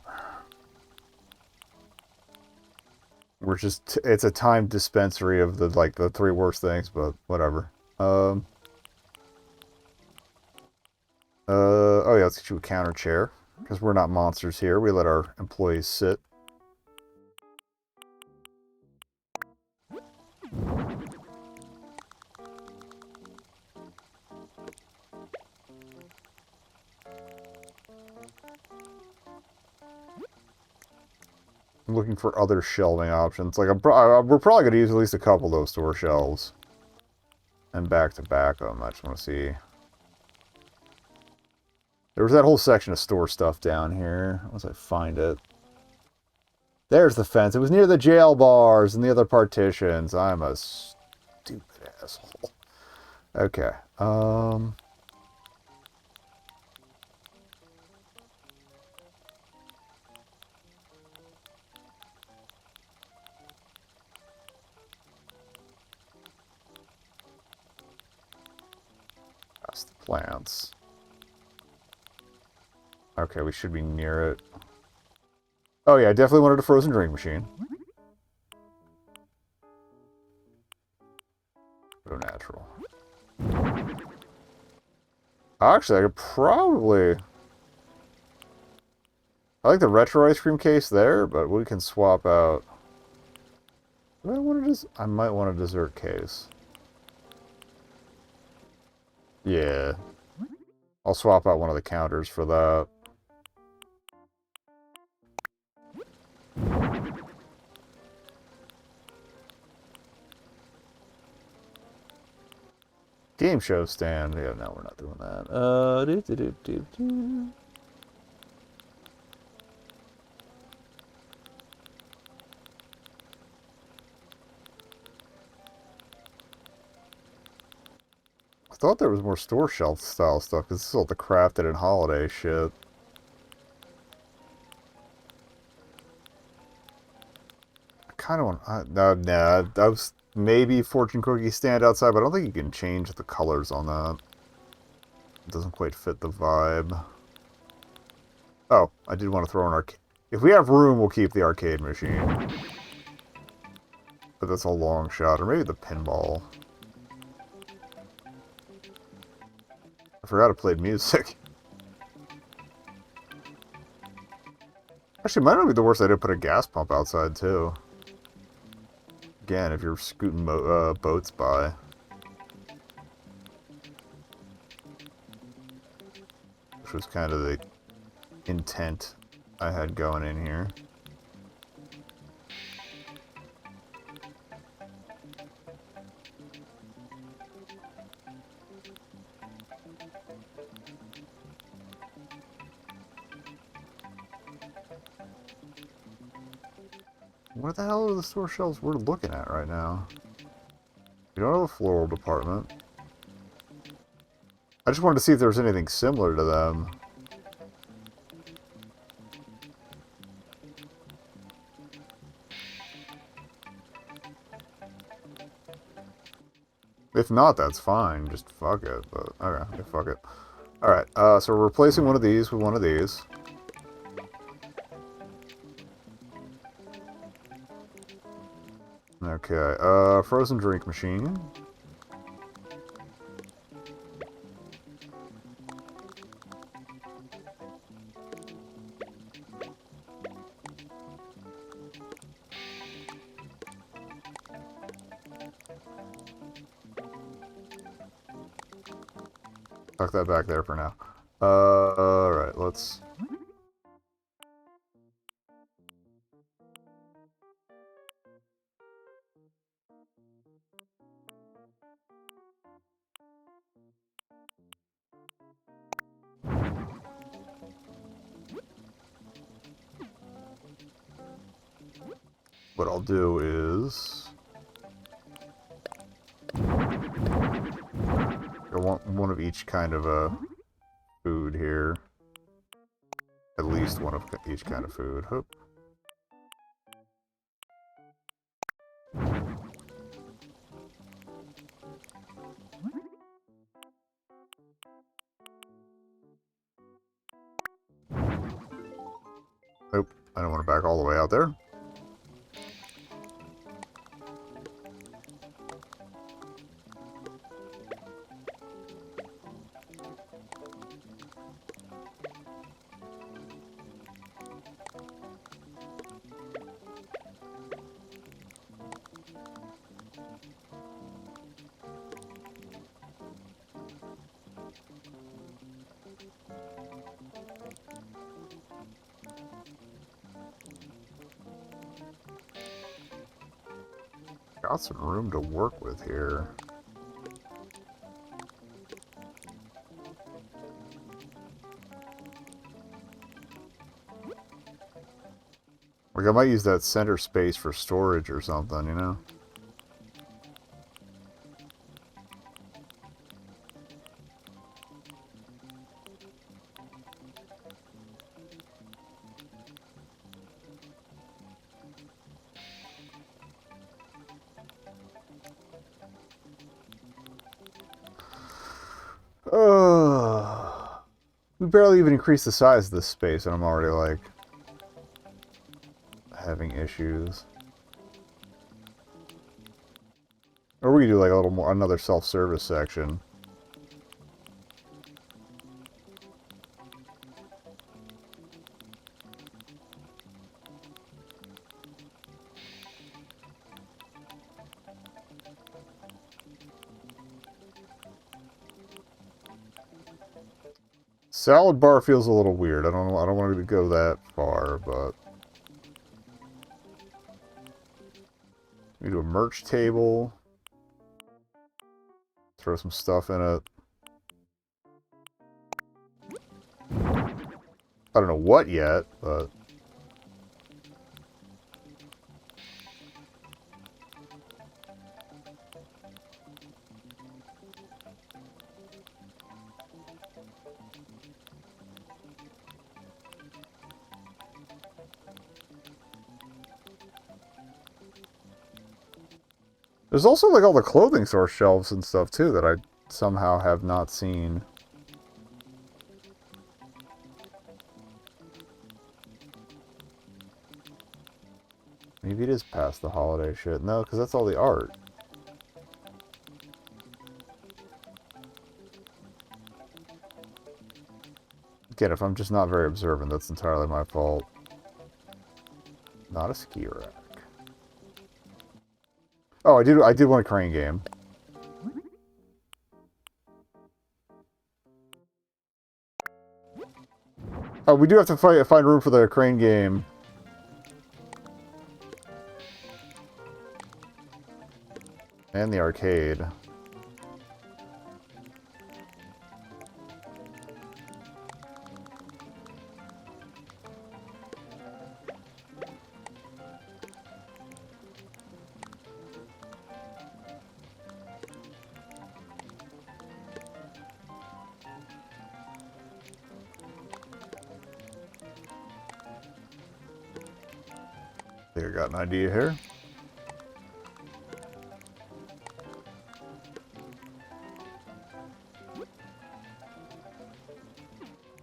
we're just, it's a time dispensary of the, like, the 3 worst things, but whatever. Oh yeah, let's get you a counter chair, because we're not monsters here. We let our employees sit. I'm looking for other shelving options. Like, we're probably going to use at least a couple of those store shelves. And back to back of them. I just want to see. There was that whole section of store stuff down here. Once I find it. There's the fence. It was near the jail bars and the other partitions. I'm a stupid asshole. Okay. Plants. Okay, we should be near it. Oh yeah, I definitely wanted a frozen drink machine. Go natural. Actually, I could probably... I like the retro ice cream case there, but we can swap out... Do I want a I might want a dessert case. Yeah. I'll swap out one of the counters for that. Game show stand. Yeah, no, we're not doing that. I thought there was more store shelf style stuff, because this is all the crafted and holiday shit. I kind of want... no, that was maybe fortune cookie stand outside, but I don't think you can change the colors on that. It doesn't quite fit the vibe. Oh, I did want to throw an arcade. If we have room, we'll keep the arcade machine. But that's a long shot. Or maybe the pinball. I forgot I played music. Actually, it might not be the worst idea to put a gas pump outside, too. Again, if you're scooting boats by. Which was kind of the intent I had going in here. What the hell are the store shelves we're looking at right now? We don't have a floral department. I just wanted to see if there was anything similar to them. If not, that's fine. Just fuck it. But okay, fuck it. Alright, so we're replacing one of these with one of these. Okay, frozen drink machine. Tuck that back there for now. Alright, let's... What I'll do is... I want one of each kind of food here. At least one of each kind of food. Hope. Nope, I don't want to back all the way out there. Got some room to work with here. Like, I might use that center space for storage or something, you know? We barely even increased the size of this space, and I'm already, like, having issues. Or we could do, like, a little more, another self-service section. Salad bar feels a little weird. I don't want to go that far, but we do a merch table. Throw some stuff in it. I don't know what yet, but there's also, like, all the clothing store shelves and stuff, too, that I somehow have not seen. Maybe it is past the holiday shit. No, because that's all the art. Again, if I'm just not very observant, that's entirely my fault. Not a ski rack. Oh, I did want a crane game. Oh, we do have to find room for the crane game. And the arcade. I think I got an idea here.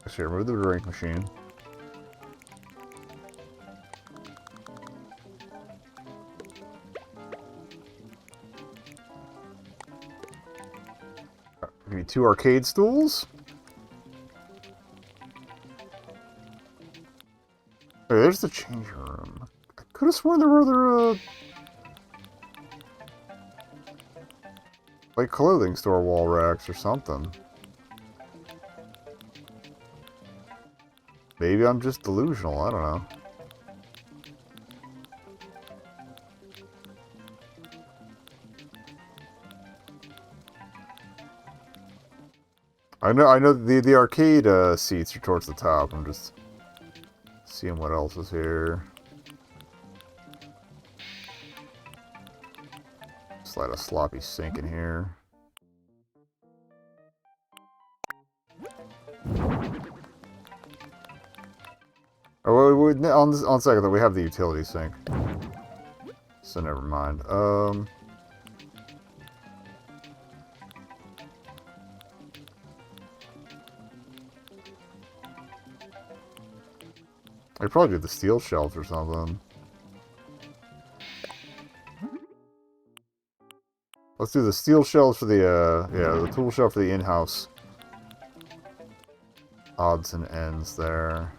Let's remove the drink machine. Give me 2 arcade stools. Hey, there's the changing room. I could have sworn there were other, like, clothing store wall racks or something. Maybe I'm just delusional, I don't know. I know the arcade seats are towards the top. I'm just seeing what else is here. Slide a sloppy sink in here. Oh, on second though, we have the utility sink. So never mind. I'd probably do the steel shelf or something. Let's do the steel shelves for the, yeah, the tool shelf for the in-house odds and ends there.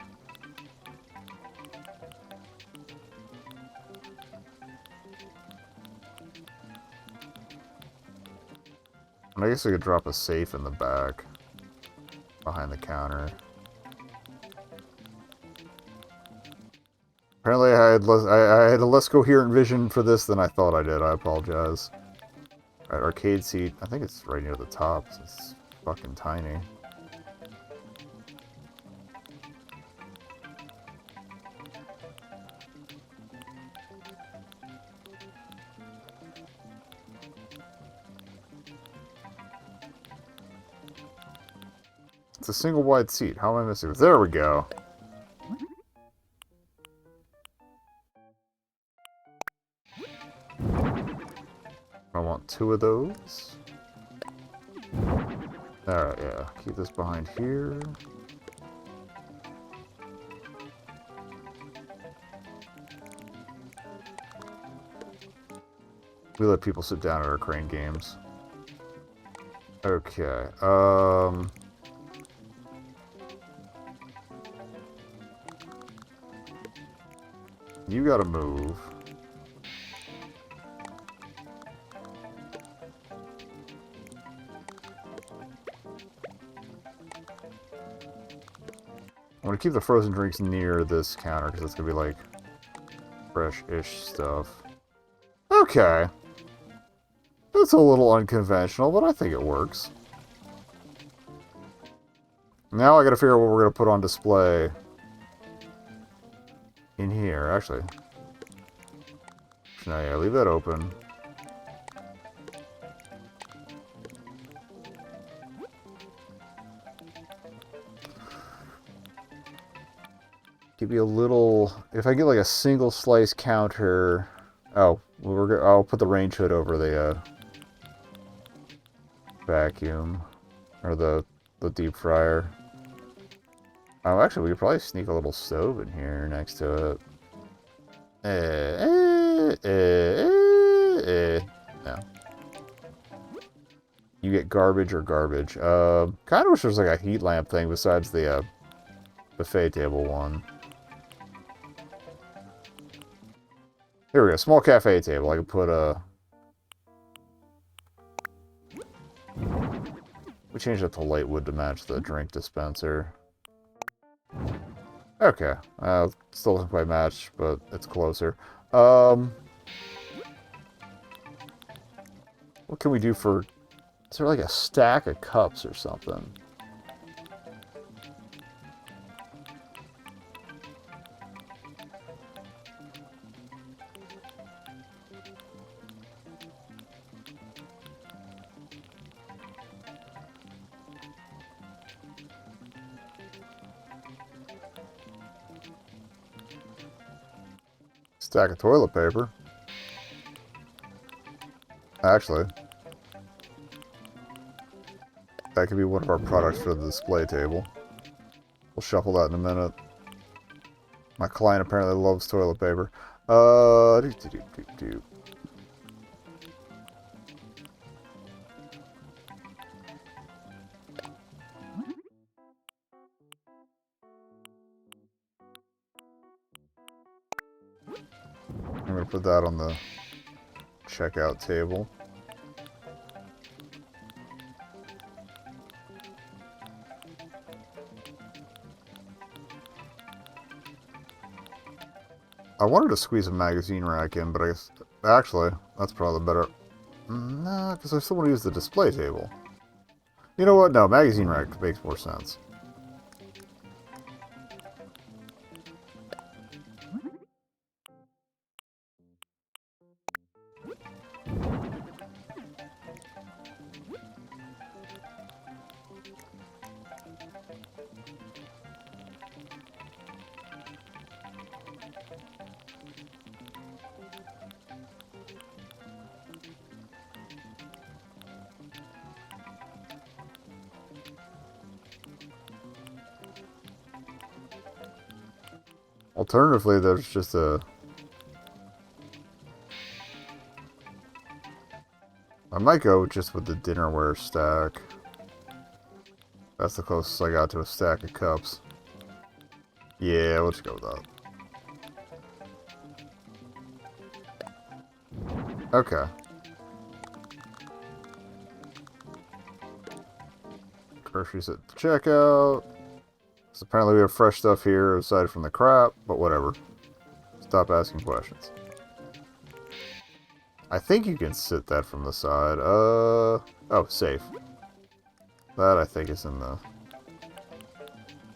And I guess I could drop a safe in the back, behind the counter. Apparently I had a less coherent vision for this than I thought I did. I apologize. Alright, arcade seat. I think it's right near the top. It's fucking tiny. It's a single wide seat. How am I missing it? There we go. I want 2 of those. Alright, yeah. Keep this behind here. We let people sit down at our crane games. Okay. You gotta move. I want to keep the frozen drinks near this counter, because it's going to be, like, fresh-ish stuff. Okay. It's a little unconventional, but I think it works. Now I gotta figure out what we're gonna put on display in here, actually. No, yeah, leave that open. Give me a little... If I get like a single slice counter... Oh, well, I'll put the range hood over the vacuum. Or the deep fryer. Oh, actually, we could probably sneak a little stove in here next to it. No. You get garbage or garbage. Kind of wish there was like a heat lamp thing besides the buffet table one. Here we go. Small cafe table. I can put a... We changed it to light wood to match the drink dispenser. Okay. Still doesn't quite match, but it's closer. What can we do for... Is there like a stack of cups or something? Stack of toilet paper. Actually, that could be one of our products for the display table. We'll shuffle that in a minute. My client apparently loves toilet paper. I'm gonna put that on the checkout table. I wanted to squeeze a magazine rack in, but I guess... Actually, that's probably better... Nah, because I still want to use the display table. You know what? No, magazine rack makes more sense. Alternatively, there's just a... I might go just with the dinnerware stack. That's the closest I got to a stack of cups. Yeah, let's go with that. Okay. Groceries at the checkout. So apparently we have fresh stuff here aside from the crap, but whatever. Stop asking questions. I think you can sit that from the side. Oh, safe. That I think is in the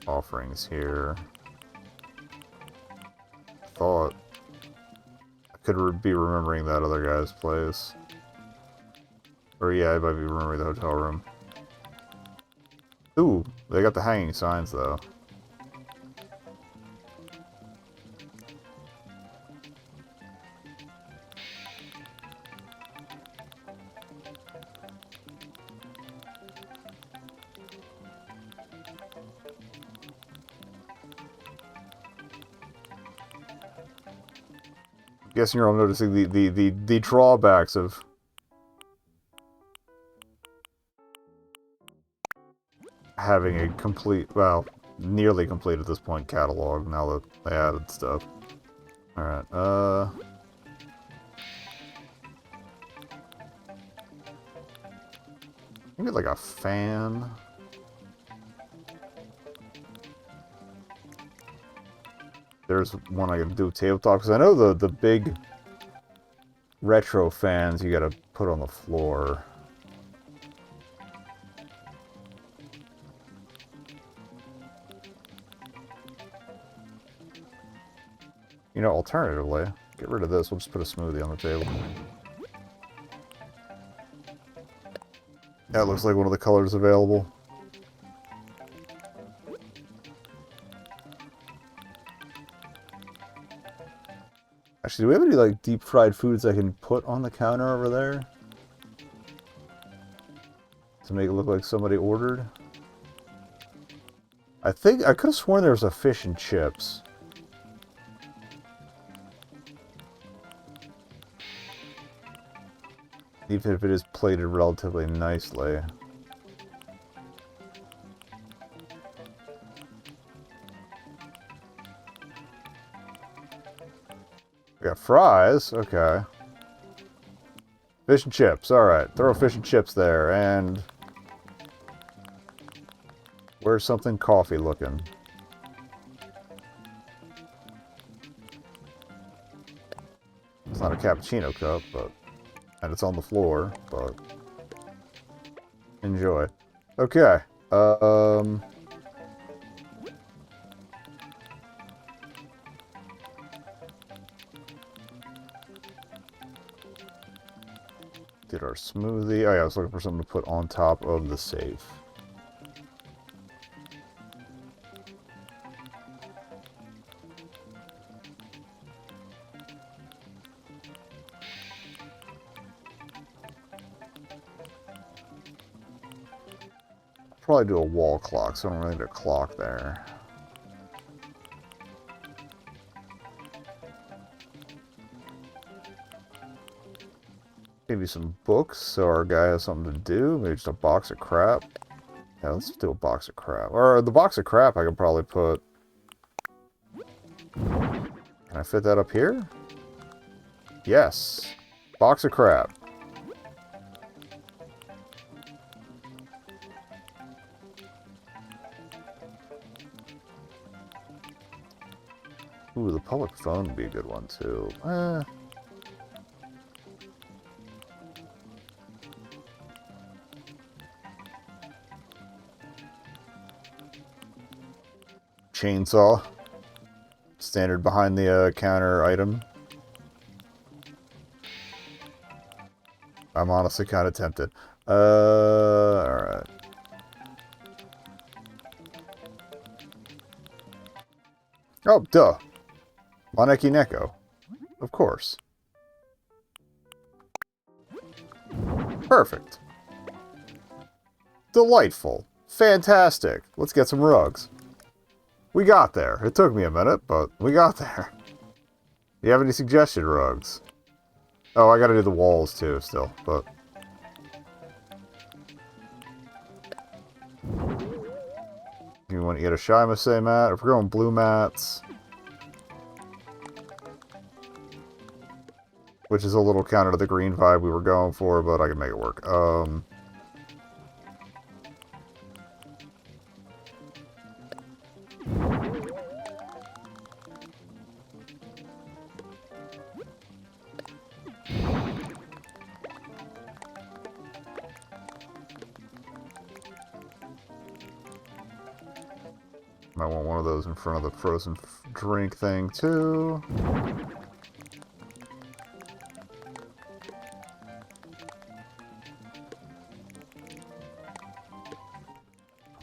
offerings here. Thought I could be remembering that other guy's place. Or yeah, I might be remembering the hotel room. Ooh, they got the hanging signs though. Guessing you're all noticing the drawbacks of having a complete, well, nearly complete at this point catalog now that they added stuff. Alright, maybe like a fan. There's one I can do tabletop, because I know the big retro fans you gotta put on the floor. You know, alternatively, get rid of this, we'll just put a smoothie on the table. That looks like one of the colors available. Actually, do we have any, like, deep-fried foods I can put on the counter over there? To make it look like somebody ordered? I think, I could have sworn there was a fish and chips. Even if it is plated relatively nicely. We got fries, okay. Fish and chips, alright. Throw fish and chips there, and... where's something coffee looking? It's not a cappuccino cup, but... and it's on the floor, but... enjoy. Okay, get our smoothie. Oh yeah, I was looking for something to put on top of the safe. Probably do a wall clock, so I don't really need a clock there. Maybe some books, so our guy has something to do. Maybe just a box of crap. Yeah, let's do a box of crap. Or the box of crap I could probably put... can I fit that up here? Yes. Box of crap. Ooh, the public phone would be a good one, too. Chainsaw. Standard behind the counter item. I'm honestly kind of tempted. Alright. Oh, duh. Maneki Neko. Of course. Perfect. Delightful. Fantastic. Let's get some rugs. We got there. It took me a minute, but we got there. Do you have any suggested rugs? Oh, I gotta do the walls too, still, but... you want to get a Shimase mat? If we're going blue mats... which is a little counter to the green vibe we were going for, but I can make it work. Might want one of those in front of the frozen drink thing, too.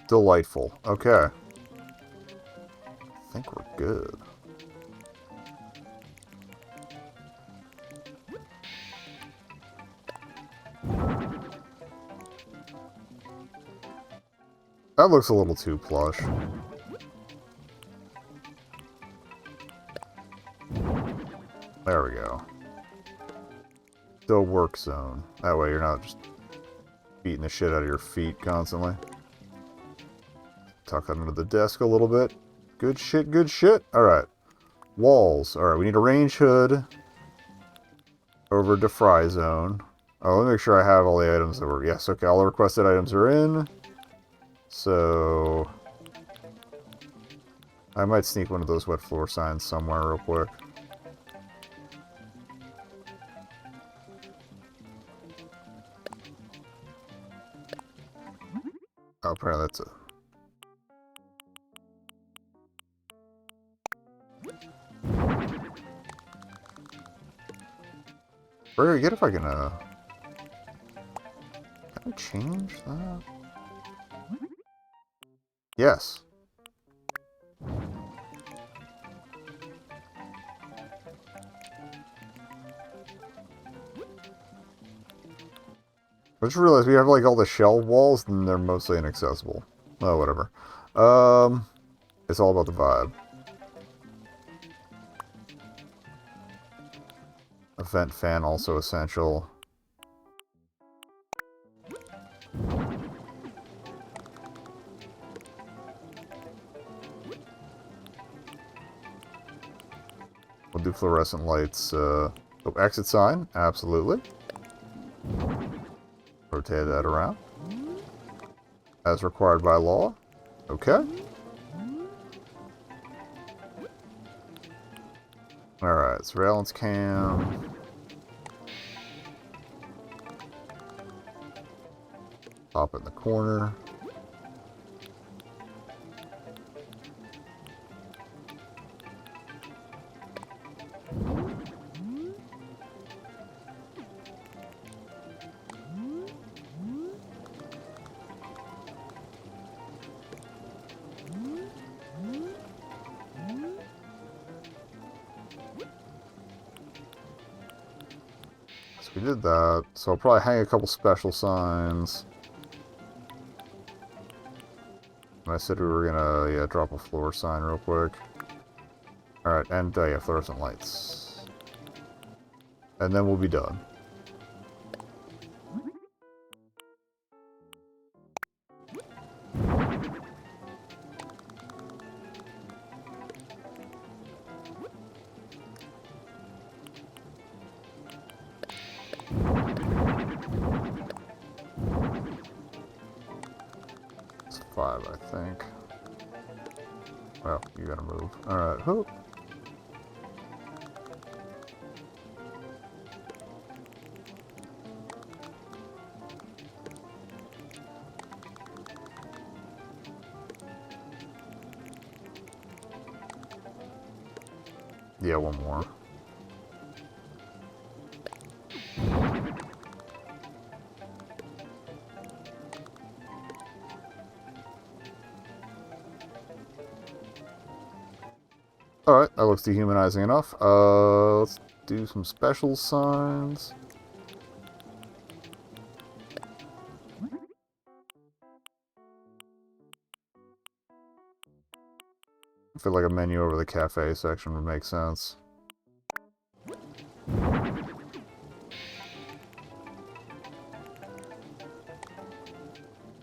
Delightful. Okay. I think we're good. That looks a little too plush. There we go. Still work zone. That way you're not just beating the shit out of your feet constantly. Tuck that under the desk a little bit. Good shit, good shit. Alright. Walls. Alright, we need a range hood over to fry zone. Oh, let me make sure I have all the items that were... Yes, okay, all the requested items are in. So... I might sneak one of those wet floor signs somewhere real quick. Oh, apparently that's a... Very good if I can, can I change that? Yes. I just realized we have, like, all the shell walls, and they're mostly inaccessible. Oh, whatever. It's all about the vibe. A vent fan also essential. We'll do fluorescent lights. Oh, exit sign. Absolutely. Rotate that around. As required by law. Okay. Alright, surveillance cam. Pop in the corner. So we did that. So I'll probably hang a couple special signs. And I said we were gonna, yeah, drop a floor sign real quick. Alright, and, yeah, fluorescent lights. And then we'll be done. It's 5, I think. Well, you gotta move. Alright, hoop. Yeah, one more. Alright, that looks dehumanizing enough. Let's do some special signs. I feel like a menu over the cafe section would make sense.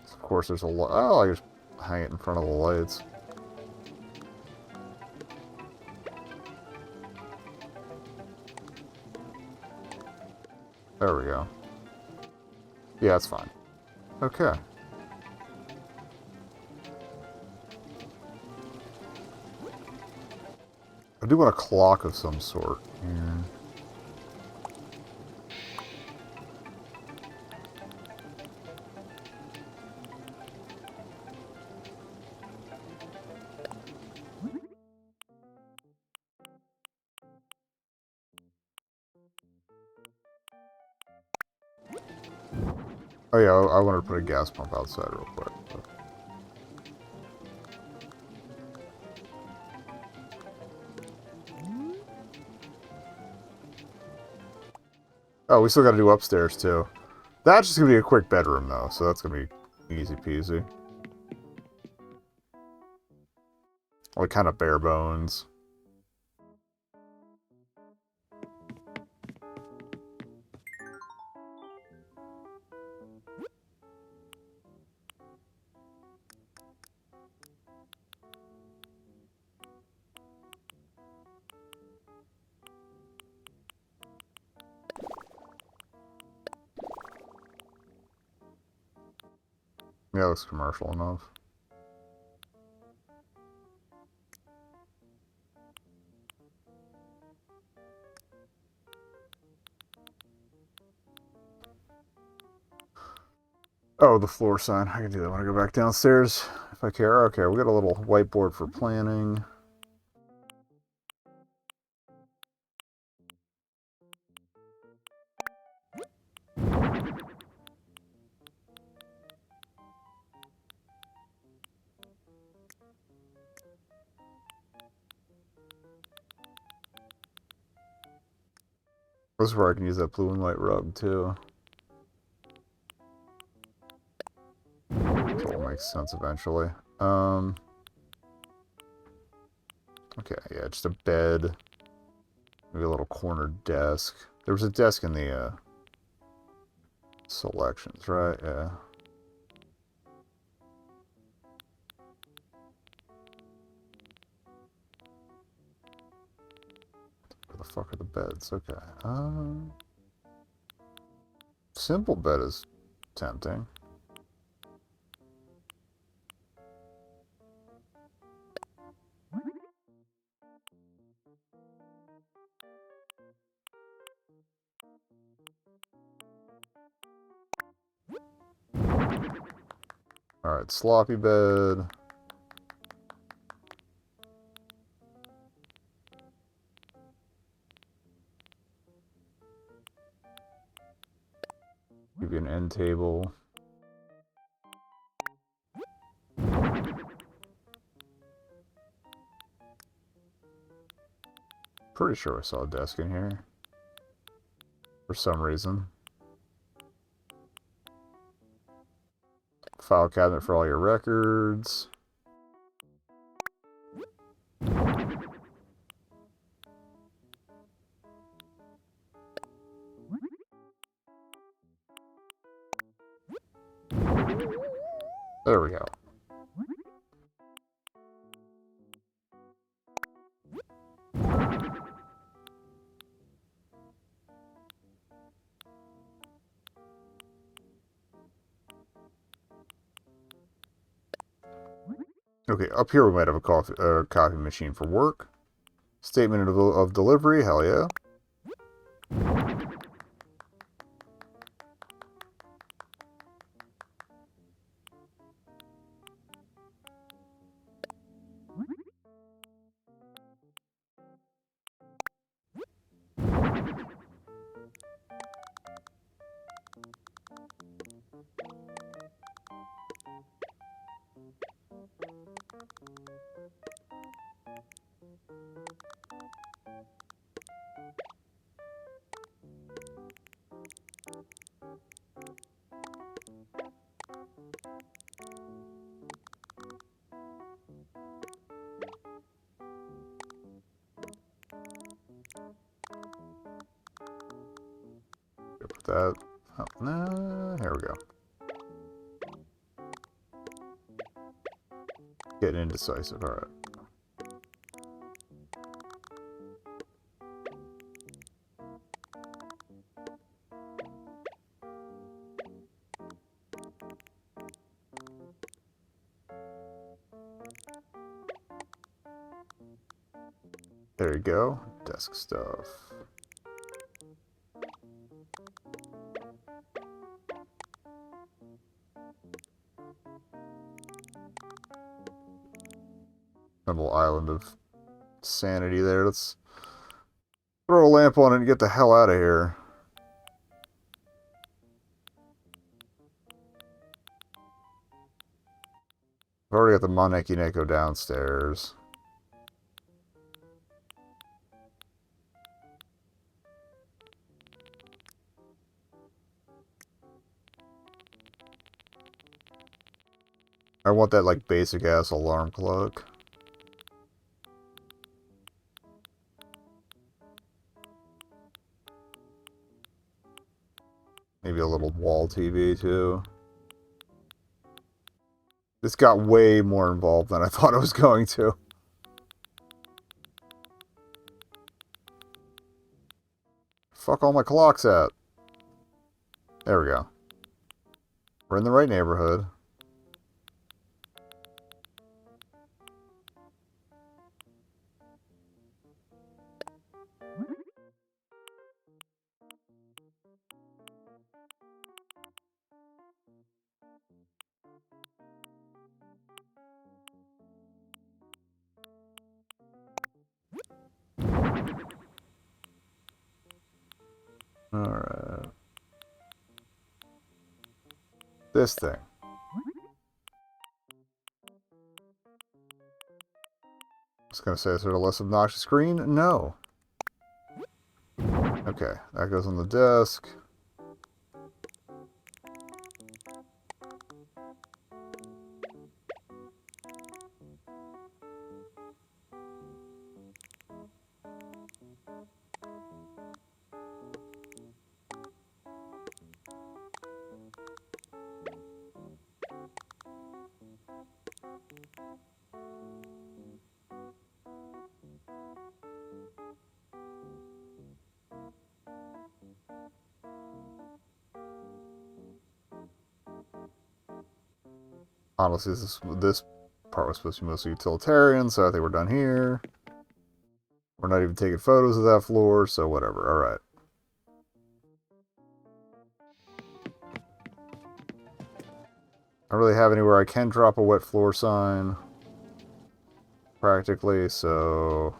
Of course, there's a lot. Oh, I just hang it in front of the lights. There we go. Yeah, that's fine. Okay. I do want a clock of some sort. Yeah. Oh yeah, I wanted to put a gas pump outside real quick. But... Oh, we still got to do upstairs too. That's just gonna be a quick bedroom though, so that's gonna be easy peasy. Like kind of bare bones. Yeah, it looks commercial enough. Oh, the floor sign. I can do that when I go back downstairs if I care. Okay, we got a little whiteboard for planning. This is where I can use that blue and white rug too. So it'll make sense eventually. Okay, yeah, just a bed. Maybe a little corner desk. There was a desk in the selections, right? Yeah. Where the fuck are the beds? Okay. Simple bed is tempting. Alright, sloppy bed. Give you an end table. Pretty sure I saw a desk in here. For some reason. File cabinet for all your records. There we go. Okay, up here we might have a copy machine for work. Statement of delivery, hell yeah. Put that. Oh, nah, here we go. Getting indecisive, alright. There you go. Desk stuff. A little island of sanity there. Let's throw a lamp on it and get the hell out of here. I've already got the Maneki Neko downstairs. I want that, like, basic-ass alarm clock. Maybe a little wall TV, too. This got way more involved than I thought it was going to. Fuck all my clocks at. There we go. We're in the right neighborhood. Alright. This thing. I was gonna say, is there a less obnoxious screen? No. Okay, that goes on the desk. Honestly, this part was supposed to be mostly utilitarian, so I think we're done here. We're not even taking photos of that floor, so whatever. Alright. I don't really have anywhere I can drop a wet floor sign. Practically, so...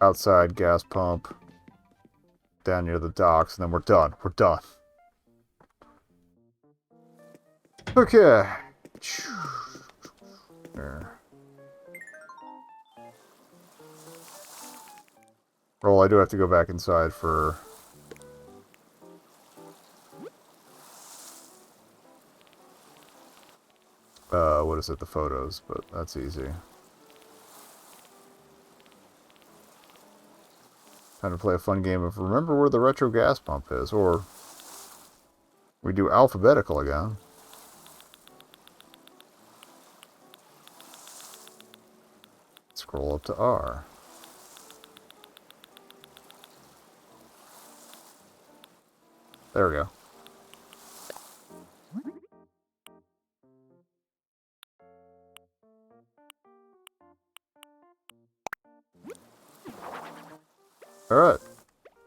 outside gas pump. Down near the docks, and then we're done. We're done. Okay. There. Well, I do have to go back inside for... what is it? The photos, but that's easy. Time to play a fun game of remember where the retro gas pump is, or... we do alphabetical again. Scroll up to R. There we go. Alright.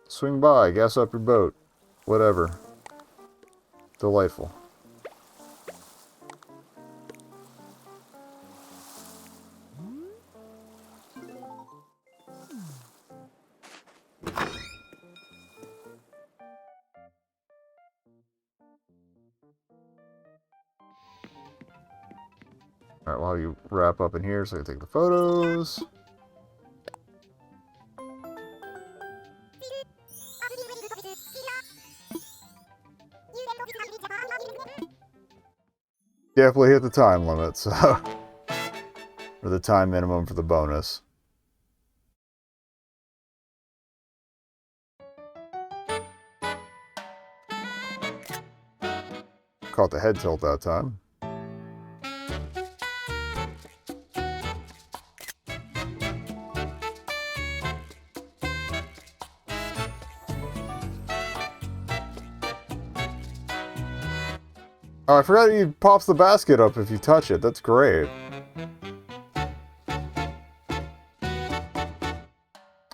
Swing by, gas up your boat. Whatever. Delightful. Alright, while you wrap up in here so I can take the photos. Definitely hit the time limit, so... or the time minimum for the bonus. Caught the head tilt that time. Oh, I forgot he pops the basket up if you touch it. That's great.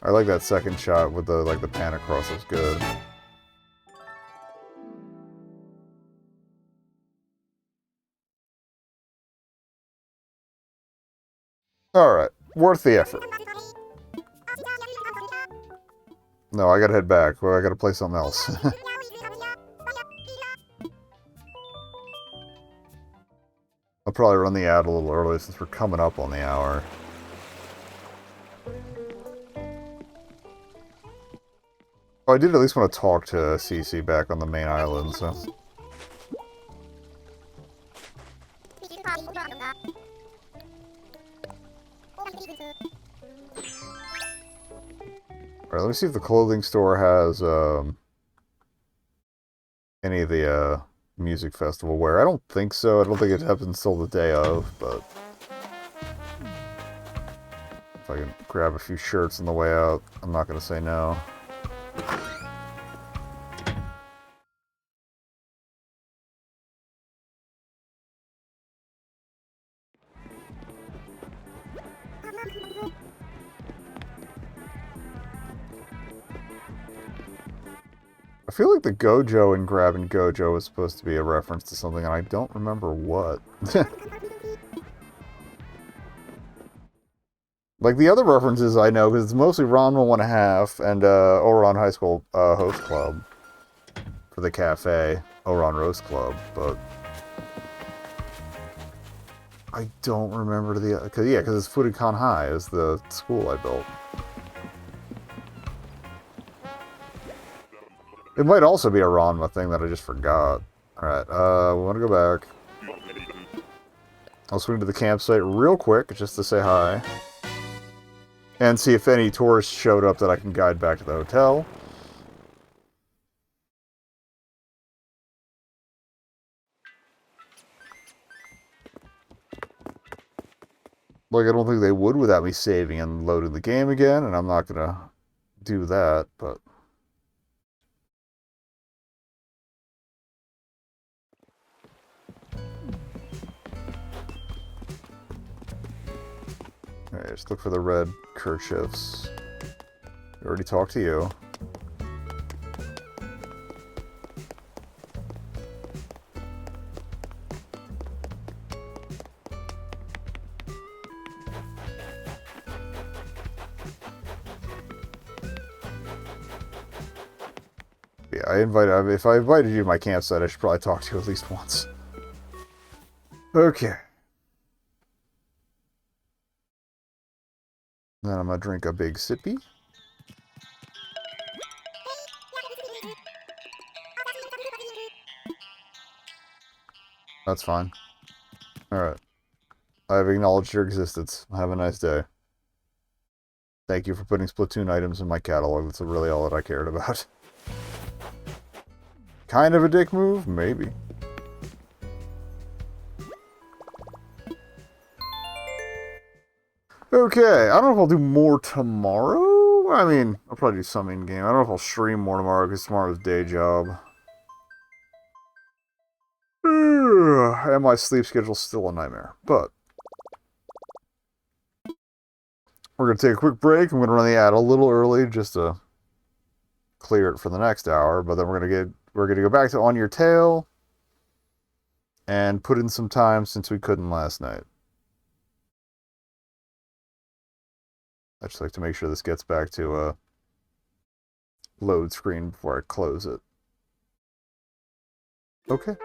I like that second shot with the the pan across. That's good. Alright, worth the effort. No, I gotta head back. Well, I gotta play something else. I'll probably run the ad a little early since we're coming up on the hour. Oh, I did at least want to talk to Cece back on the main island, so... Alright, let me see if the clothing store has, any of the, music festival wear. I don't think so. I don't think it happens until the day of, but... if I can grab a few shirts on the way out, I'm not gonna say no. I feel like the Gojo in Grab and Gojo was supposed to be a reference to something, and I don't remember what. Like, the other references I know, because it's mostly Ranma 1.5 and Ouran High School Host Club. for the cafe over on Roast Club, but I don't remember because it's Furukan High is the school I built. It might also be a Ranma thing that I just forgot. Alright, we want to go back. I'll swing to the campsite real quick just to say hi. And see if any tourists showed up that I can guide back to the hotel. Like, I don't think they would without me saving and loading the game again, and I'm not gonna do that, but... Alright, just look for the red kerchiefs. We already talked to you. Yeah, if I invited you to my campsite, I should probably talk to you at least once. Okay. Then I'm gonna drink a big sippy. That's fine. Alright. I have acknowledged your existence. Have a nice day. Thank you for putting Splatoon items in my catalog. That's really all that I cared about. Kind of a dick move? Maybe. Okay, I don't know if I'll do more tomorrow. I mean, I'll probably do some in-game. I don't know if I'll stream more tomorrow because tomorrow's day job. And my sleep schedule's still a nightmare. But we're going to take a quick break. I'm going to run the ad a little early just to clear it for the next hour. But then we're going to go back to On Your Tail and put in some time since we couldn't last night. I just like to make sure this gets back to a load screen before I close it. Okay.